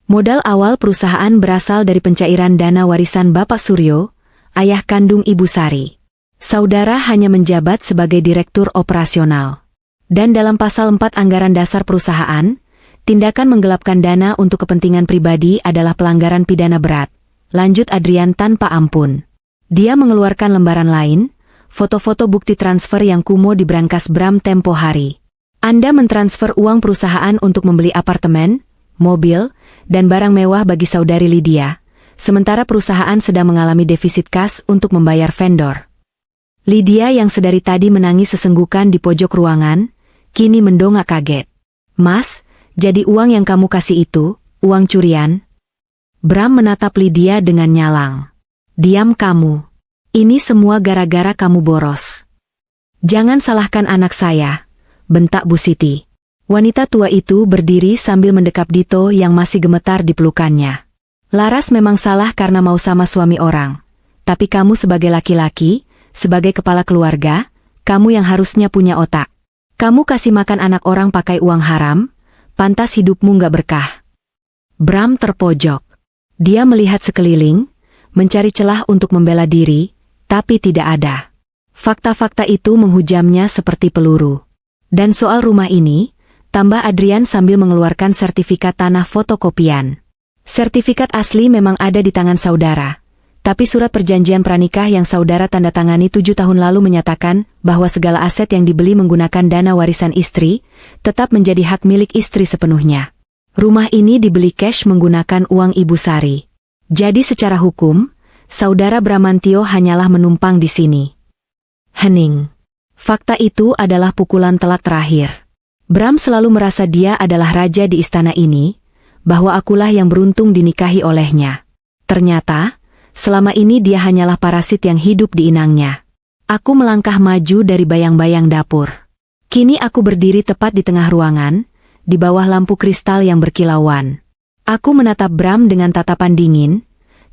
Modal awal perusahaan berasal dari pencairan dana warisan Bapak Suryo, ayah kandung Ibu Sari. Saudara hanya menjabat sebagai direktur operasional. Dan dalam pasal 4 anggaran dasar perusahaan, tindakan menggelapkan dana untuk kepentingan pribadi adalah pelanggaran pidana berat. Lanjut Adrian tanpa ampun. Dia mengeluarkan lembaran lain, foto-foto bukti transfer yang kumo di brankas Bram tempo hari. Anda mentransfer uang perusahaan untuk membeli apartemen, mobil, dan barang mewah bagi saudari Lydia, sementara perusahaan sedang mengalami defisit kas untuk membayar vendor. Lydia yang sedari tadi menangis sesenggukan di pojok ruangan, kini mendongak kaget. Mas, jadi uang yang kamu kasih itu, uang curian? Bram menatap Lydia dengan nyalang. Diam kamu. Ini semua gara-gara kamu boros. Jangan salahkan anak saya, bentak Bu Siti. Wanita tua itu berdiri sambil mendekap Dito yang masih gemetar di pelukannya. Laras memang salah karena mau sama suami orang. Tapi kamu sebagai laki-laki, sebagai kepala keluarga, kamu yang harusnya punya otak. Kamu kasih makan anak orang pakai uang haram, pantas hidupmu nggak berkah. Bram terpojok. Dia melihat sekeliling, mencari celah untuk membela diri, tapi tidak ada. Fakta-fakta itu menghujamnya seperti peluru. Dan soal rumah ini, tambah Adrian sambil mengeluarkan sertifikat tanah fotokopian. Sertifikat asli memang ada di tangan saudara, tapi surat perjanjian pranikah yang saudara tanda tangani 7 tahun lalu menyatakan bahwa segala aset yang dibeli menggunakan dana warisan istri, tetap menjadi hak milik istri sepenuhnya. Rumah ini dibeli cash menggunakan uang Ibu Sari. Jadi secara hukum, saudara Bramantio hanyalah menumpang di sini. Hening. Fakta itu adalah pukulan telak terakhir. Bram selalu merasa dia adalah raja di istana ini, bahwa akulah yang beruntung dinikahi olehnya. Ternyata, selama ini dia hanyalah parasit yang hidup di inangnya. Aku melangkah maju dari bayang-bayang dapur. Kini aku berdiri tepat di tengah ruangan, di bawah lampu kristal yang berkilauan. Aku menatap Bram dengan tatapan dingin,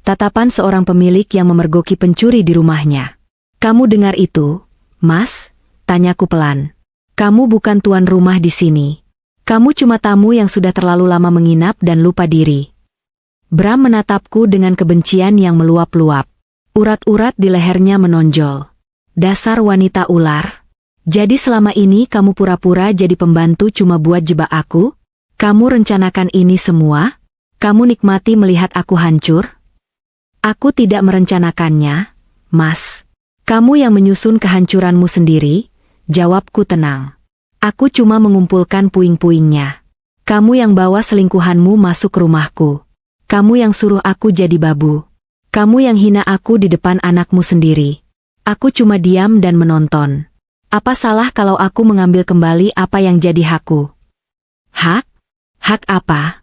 tatapan seorang pemilik yang memergoki pencuri di rumahnya. Kamu dengar itu, Mas? Tanyaku pelan. Kamu bukan tuan rumah di sini. Kamu cuma tamu yang sudah terlalu lama menginap dan lupa diri. Bram menatapku dengan kebencian yang meluap-luap. Urat-urat di lehernya menonjol. Dasar wanita ular. Jadi selama ini kamu pura-pura jadi pembantu cuma buat jebak aku? Kamu rencanakan ini semua? Kamu nikmati melihat aku hancur? Aku tidak merencanakannya, Mas. Kamu yang menyusun kehancuranmu sendiri, jawabku tenang. Aku cuma mengumpulkan puing-puingnya. Kamu yang bawa selingkuhanmu masuk ke rumahku. Kamu yang suruh aku jadi babu. Kamu yang hina aku di depan anakmu sendiri. Aku cuma diam dan menonton. Apa salah kalau aku mengambil kembali apa yang jadi hakku? Hak? Hak apa?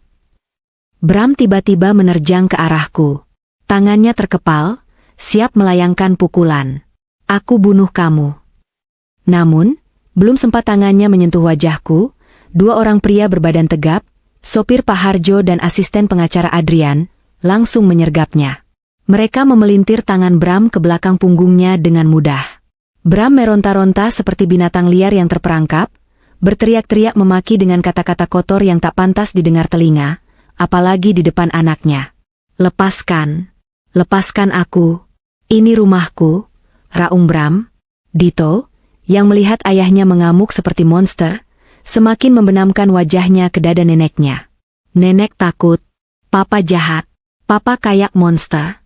Bram tiba-tiba menerjang ke arahku. Tangannya terkepal, siap melayangkan pukulan. Aku bunuh kamu. Namun, belum sempat tangannya menyentuh wajahku, 2 orang pria berbadan tegap, Sopir Pak Harjo dan asisten pengacara Adrian langsung menyergapnya. Mereka memelintir tangan Bram ke belakang punggungnya dengan mudah. Bram meronta-ronta seperti binatang liar yang terperangkap, berteriak-teriak memaki dengan kata-kata kotor yang tak pantas didengar telinga, apalagi di depan anaknya. "Lepaskan! Lepaskan aku! Ini rumahku!" raung Bram. Dito, yang melihat ayahnya mengamuk seperti monster, semakin membenamkan wajahnya ke dada neneknya. "Nenek takut. Papa jahat. Papa kayak monster."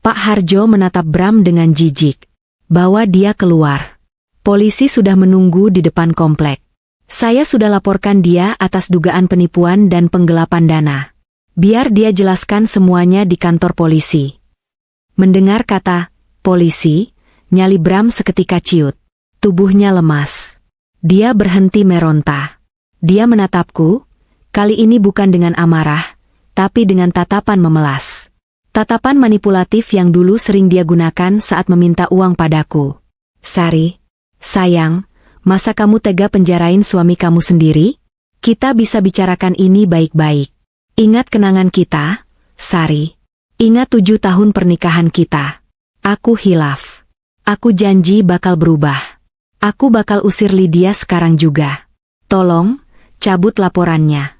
Pak Harjo menatap Bram dengan jijik. "Bawa dia keluar. Polisi sudah menunggu di depan komplek. Saya sudah laporkan dia atas dugaan penipuan dan penggelapan dana. Biar dia jelaskan semuanya di kantor polisi." Mendengar kata polisi, nyali Bram seketika ciut. Tubuhnya lemas. Dia berhenti meronta. Dia menatapku, kali ini bukan dengan amarah, tapi dengan tatapan memelas. Tatapan manipulatif yang dulu sering dia gunakan saat meminta uang padaku. "Sari, sayang, masa kamu tega penjarain suami kamu sendiri? Kita bisa bicarakan ini baik-baik. Ingat kenangan kita, Sari. Ingat 7 tahun pernikahan kita. Aku hilaf. Aku janji bakal berubah. Aku bakal usir Lydia sekarang juga. Tolong, cabut laporannya."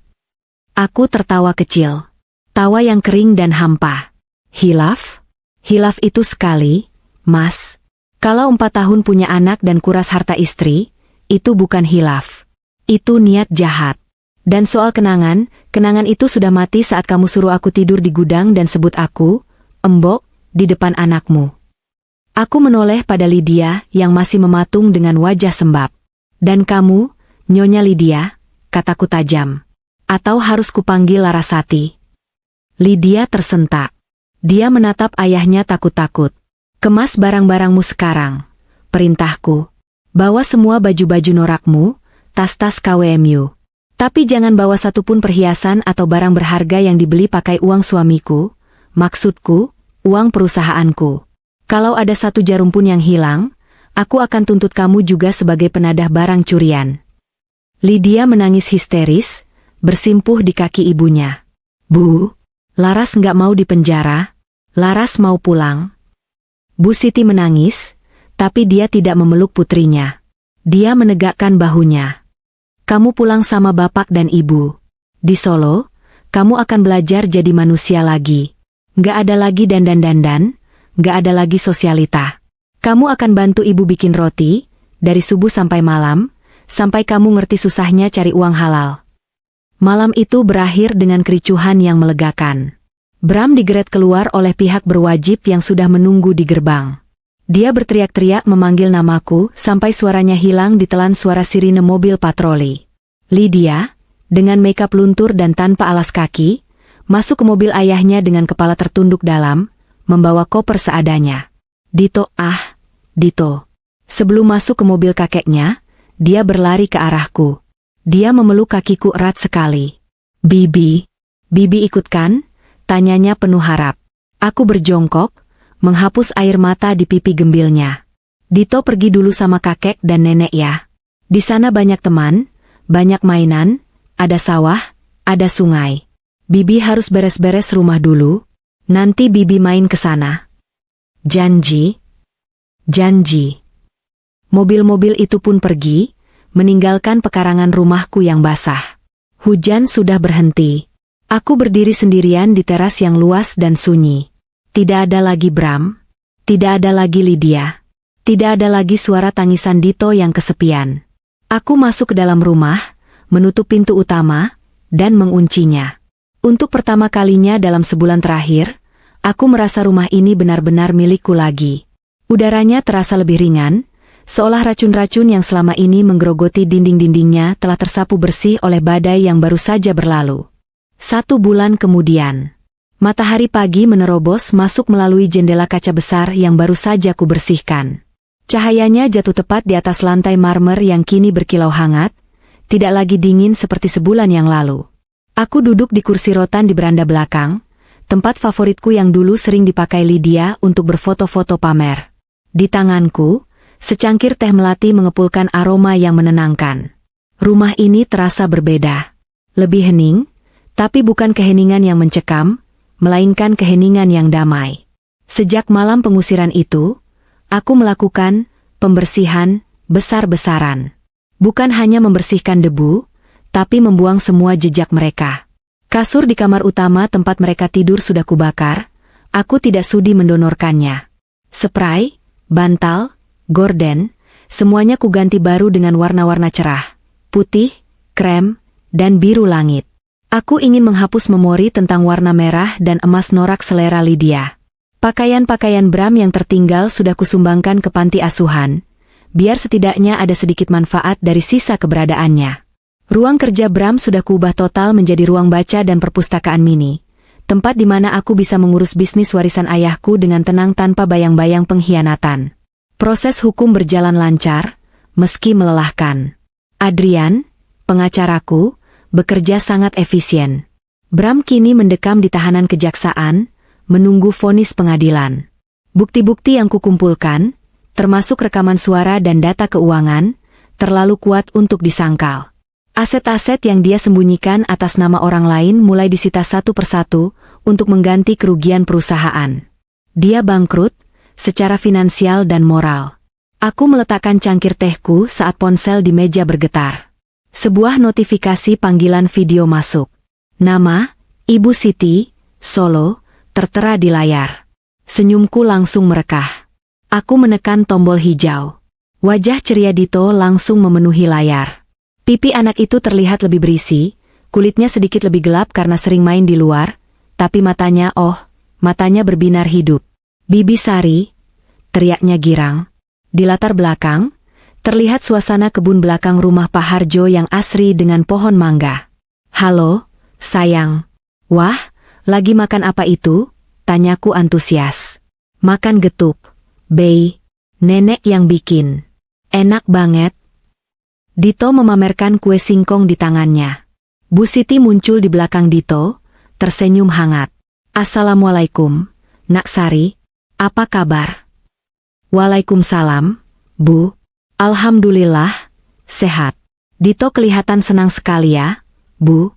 Aku tertawa kecil. Tawa yang kering dan hampa. "Hilaf? Hilaf itu sekali, Mas. Kalau 4 tahun punya anak dan kuras harta istri, itu bukan hilaf. Itu niat jahat. Dan soal kenangan, kenangan itu sudah mati saat kamu suruh aku tidur di gudang dan sebut aku, Embok, di depan anakmu." Aku menoleh pada Lydia yang masih mematung dengan wajah sembab. "Dan kamu, Nyonya Lydia," kataku tajam. "Atau harus kupanggil Larasati?" Lydia tersentak. Dia menatap ayahnya takut-takut. "Kemas barang-barangmu sekarang," perintahku. "Bawa semua baju-baju norakmu, tas-tas KWMU. Tapi jangan bawa satupun perhiasan atau barang berharga yang dibeli pakai uang suamiku, maksudku, uang perusahaanku. Kalau ada satu jarum pun yang hilang, aku akan tuntut kamu juga sebagai penadah barang curian." Lydia menangis histeris, bersimpuh di kaki ibunya. "Bu, Laras nggak mau dipenjara. Laras mau pulang." Bu Siti menangis, tapi dia tidak memeluk putrinya. Dia menegakkan bahunya. "Kamu pulang sama bapak dan ibu. Di Solo, kamu akan belajar jadi manusia lagi. Nggak ada lagi dandan-dandan, nggak ada lagi sosialita. Kamu akan bantu ibu bikin roti, dari subuh sampai malam, sampai kamu ngerti susahnya cari uang halal." Malam itu berakhir dengan kericuhan yang melegakan. Bram digeret keluar oleh pihak berwajib yang sudah menunggu di gerbang. Dia berteriak-teriak memanggil namaku sampai suaranya hilang ditelan suara sirine mobil patroli. Lydia, dengan makeup luntur dan tanpa alas kaki, masuk ke mobil ayahnya dengan kepala tertunduk dalam, membawa koper seadanya. Dito. Sebelum masuk ke mobil kakeknya, dia berlari ke arahku. Dia memeluk kakiku erat sekali. Bibi ikut kan?" tanyanya penuh harap. Aku berjongkok, menghapus air mata di pipi gembilnya. "Dito pergi dulu sama kakek dan nenek ya. Di sana banyak teman, banyak mainan, ada sawah, ada sungai. Bibi harus beres-beres rumah dulu, nanti Bibi main ke sana." Janji. Mobil-mobil itu pun pergi, meninggalkan pekarangan rumahku yang basah. Hujan sudah berhenti. Aku berdiri sendirian di teras yang luas dan sunyi. Tidak ada lagi Bram, tidak ada lagi Lydia, tidak ada lagi suara tangisan Dito yang kesepian. Aku masuk ke dalam rumah, menutup pintu utama, dan menguncinya. Untuk pertama kalinya dalam sebulan terakhir, aku merasa rumah ini benar-benar milikku lagi. Udaranya terasa lebih ringan, seolah racun-racun yang selama ini menggerogoti dinding-dindingnya telah tersapu bersih oleh badai yang baru saja berlalu. 1 bulan kemudian, matahari pagi menerobos masuk melalui jendela kaca besar yang baru saja kubersihkan. Cahayanya jatuh tepat di atas lantai marmer yang kini berkilau hangat, tidak lagi dingin seperti sebulan yang lalu. Aku duduk di kursi rotan di beranda belakang, tempat favoritku yang dulu sering dipakai Lydia untuk berfoto-foto pamer. Di tanganku, secangkir teh melati mengepulkan aroma yang menenangkan. Rumah ini terasa berbeda. Lebih hening, tapi bukan keheningan yang mencekam, melainkan keheningan yang damai. Sejak malam pengusiran itu, aku melakukan pembersihan besar-besaran. Bukan hanya membersihkan debu, tapi membuang semua jejak mereka. Kasur di kamar utama tempat mereka tidur sudah kubakar, aku tidak sudi mendonorkannya. Spray, bantal, gorden, semuanya kuganti baru dengan warna-warna cerah, putih, krem, dan biru langit. Aku ingin menghapus memori tentang warna merah dan emas norak selera Lydia. Pakaian-pakaian Bram yang tertinggal sudah kusumbangkan ke panti asuhan, biar setidaknya ada sedikit manfaat dari sisa keberadaannya. Ruang kerja Bram sudah kuubah total menjadi ruang baca dan perpustakaan mini, tempat di mana aku bisa mengurus bisnis warisan ayahku dengan tenang tanpa bayang-bayang pengkhianatan. Proses hukum berjalan lancar, meski melelahkan. Adrian, pengacaraku, bekerja sangat efisien. Bram kini mendekam di tahanan kejaksaan, menunggu vonis pengadilan. Bukti-bukti yang kukumpulkan, termasuk rekaman suara dan data keuangan, terlalu kuat untuk disangkal. Aset-aset yang dia sembunyikan atas nama orang lain mulai disita satu persatu untuk mengganti kerugian perusahaan. Dia bangkrut, secara finansial dan moral. Aku meletakkan cangkir tehku saat ponsel di meja bergetar. Sebuah notifikasi panggilan video masuk. Nama, Ibu Siti, Solo, tertera di layar. Senyumku langsung merekah. Aku menekan tombol hijau. Wajah ceria Dito langsung memenuhi layar. Pipi anak itu terlihat lebih berisi, kulitnya sedikit lebih gelap karena sering main di luar, tapi matanya berbinar hidup. Bibi Sari, teriaknya girang. Di latar belakang, terlihat suasana kebun belakang rumah Pak Harjo yang asri dengan pohon mangga. Halo, sayang. Wah, lagi makan apa itu? Tanyaku antusias. Makan getuk, Bei. Nenek yang bikin. Enak banget. Dito memamerkan kue singkong di tangannya. Bu Siti muncul di belakang Dito, tersenyum hangat. Assalamualaikum, Nak Sari. Apa kabar? Waalaikumsalam, Bu. Alhamdulillah, sehat. Dito kelihatan senang sekali ya, Bu.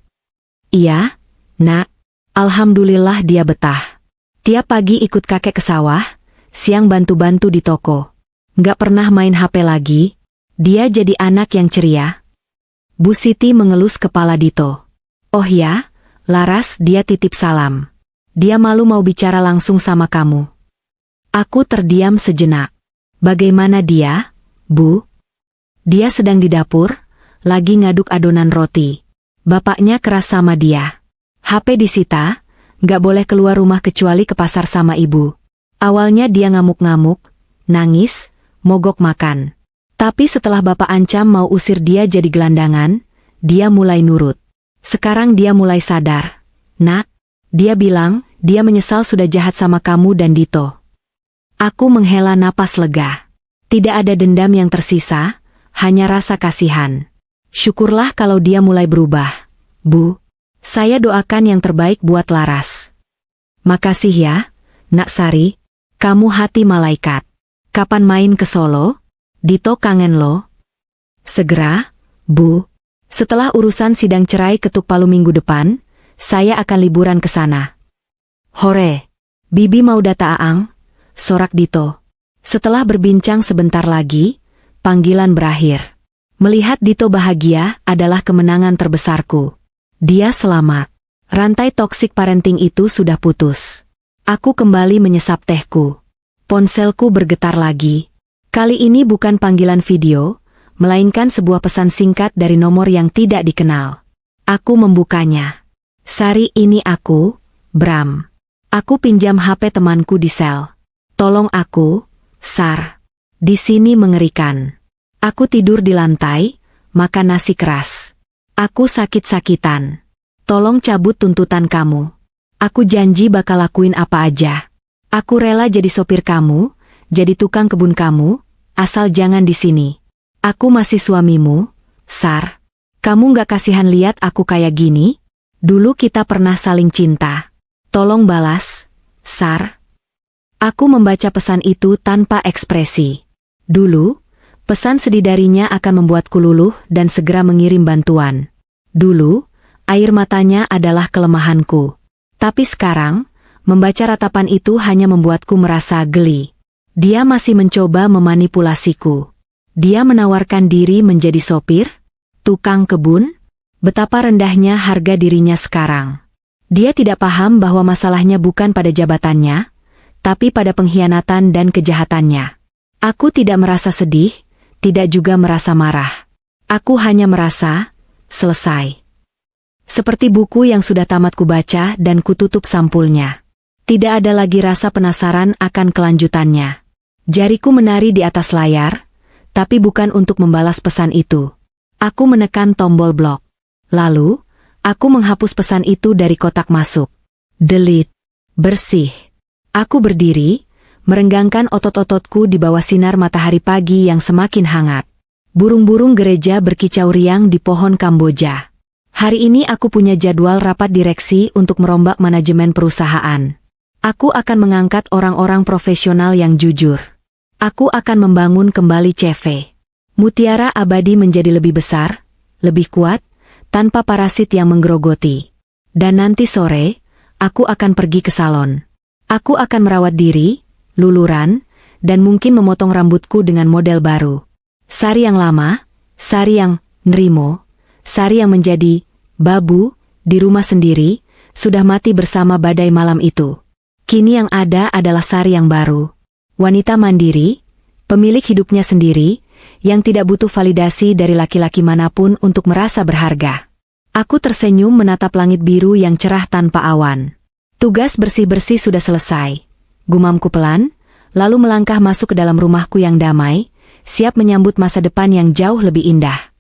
Iya, Nak. Alhamdulillah dia betah. Tiap pagi ikut kakek ke sawah, siang bantu-bantu di toko. Nggak pernah main HP lagi. Dia jadi anak yang ceria. Bu Siti mengelus kepala Dito. Oh ya, Laras, dia titip salam. Dia malu mau bicara langsung sama kamu. Aku terdiam sejenak. Bagaimana dia, Bu? Dia sedang di dapur, lagi ngaduk adonan roti. Bapaknya keras sama dia. HP disita, nggak boleh keluar rumah kecuali ke pasar sama ibu. Awalnya dia ngamuk-ngamuk, nangis, mogok makan. Tapi setelah bapak ancam mau usir dia jadi gelandangan, dia mulai nurut. Sekarang dia mulai sadar. Nak, dia bilang, dia menyesal sudah jahat sama kamu dan Dito. Aku menghela napas lega. Tidak ada dendam yang tersisa, hanya rasa kasihan. Syukurlah kalau dia mulai berubah. Bu, saya doakan yang terbaik buat Laras. Makasih ya, Nak Sari. Kamu hati malaikat. Kapan main ke Solo? Dito kangen lo. Segera, Bu. Setelah urusan sidang cerai ketuk palu minggu depan, saya akan liburan ke sana. Hore. Bibi mau data Aang? Sorak Dito. Setelah berbincang sebentar lagi, panggilan berakhir. Melihat Dito bahagia adalah kemenangan terbesarku. Dia selamat. Rantai toksik parenting itu sudah putus. Aku kembali menyesap tehku. Ponselku bergetar lagi. Kali ini bukan panggilan video, melainkan sebuah pesan singkat dari nomor yang tidak dikenal. Aku membukanya. Sari, ini aku, Bram. Aku pinjam HP temanku di sel. Tolong aku, Sar. Di sini mengerikan. Aku tidur di lantai, makan nasi keras. Aku sakit-sakitan. Tolong cabut tuntutan kamu. Aku janji bakal lakuin apa aja. Aku rela jadi sopir kamu, jadi tukang kebun kamu, asal jangan di sini. Aku masih suamimu, Sar. Kamu gak kasihan lihat aku kayak gini? Dulu kita pernah saling cinta. Tolong balas, Sar. Aku membaca pesan itu tanpa ekspresi. Dulu, pesan sedih darinya akan membuatku luluh dan segera mengirim bantuan. Dulu, Air matanya adalah kelemahanku. Tapi sekarang, membaca ratapan itu hanya membuatku merasa geli. Dia masih mencoba memanipulasiku. Dia menawarkan diri menjadi sopir, tukang kebun. Betapa rendahnya harga dirinya sekarang. Dia tidak paham bahwa masalahnya bukan pada jabatannya, tapi pada pengkhianatan dan kejahatannya. Aku tidak merasa sedih, tidak juga merasa marah. Aku hanya merasa selesai. Seperti buku yang sudah tamat kubaca dan kututup sampulnya. Tidak ada lagi rasa penasaran akan kelanjutannya. Jariku menari di atas layar, tapi bukan untuk membalas pesan itu. Aku menekan tombol blok. Lalu, aku menghapus pesan itu dari kotak masuk. Delete. Bersih. Aku berdiri, merenggangkan otot-ototku di bawah sinar matahari pagi yang semakin hangat. Burung-burung gereja berkicau riang di pohon Kamboja. Hari ini aku punya jadwal rapat direksi untuk merombak manajemen perusahaan. Aku akan mengangkat orang-orang profesional yang jujur. Aku akan membangun kembali CV. Mutiara Abadi menjadi lebih besar, lebih kuat, tanpa parasit yang menggerogoti. Dan nanti sore, aku akan pergi ke salon. Aku akan merawat diri, luluran, dan mungkin memotong rambutku dengan model baru. Sari yang lama, Sari yang nerimo, Sari yang menjadi babu di rumah sendiri, sudah mati bersama badai malam itu. Kini yang ada adalah Sari yang baru. Wanita mandiri, pemilik hidupnya sendiri, yang tidak butuh validasi dari laki-laki manapun untuk merasa berharga. Aku tersenyum menatap langit biru yang cerah tanpa awan. Tugas bersih-bersih sudah selesai. Gumamku pelan, lalu melangkah masuk ke dalam rumahku yang damai, siap menyambut masa depan yang jauh lebih indah.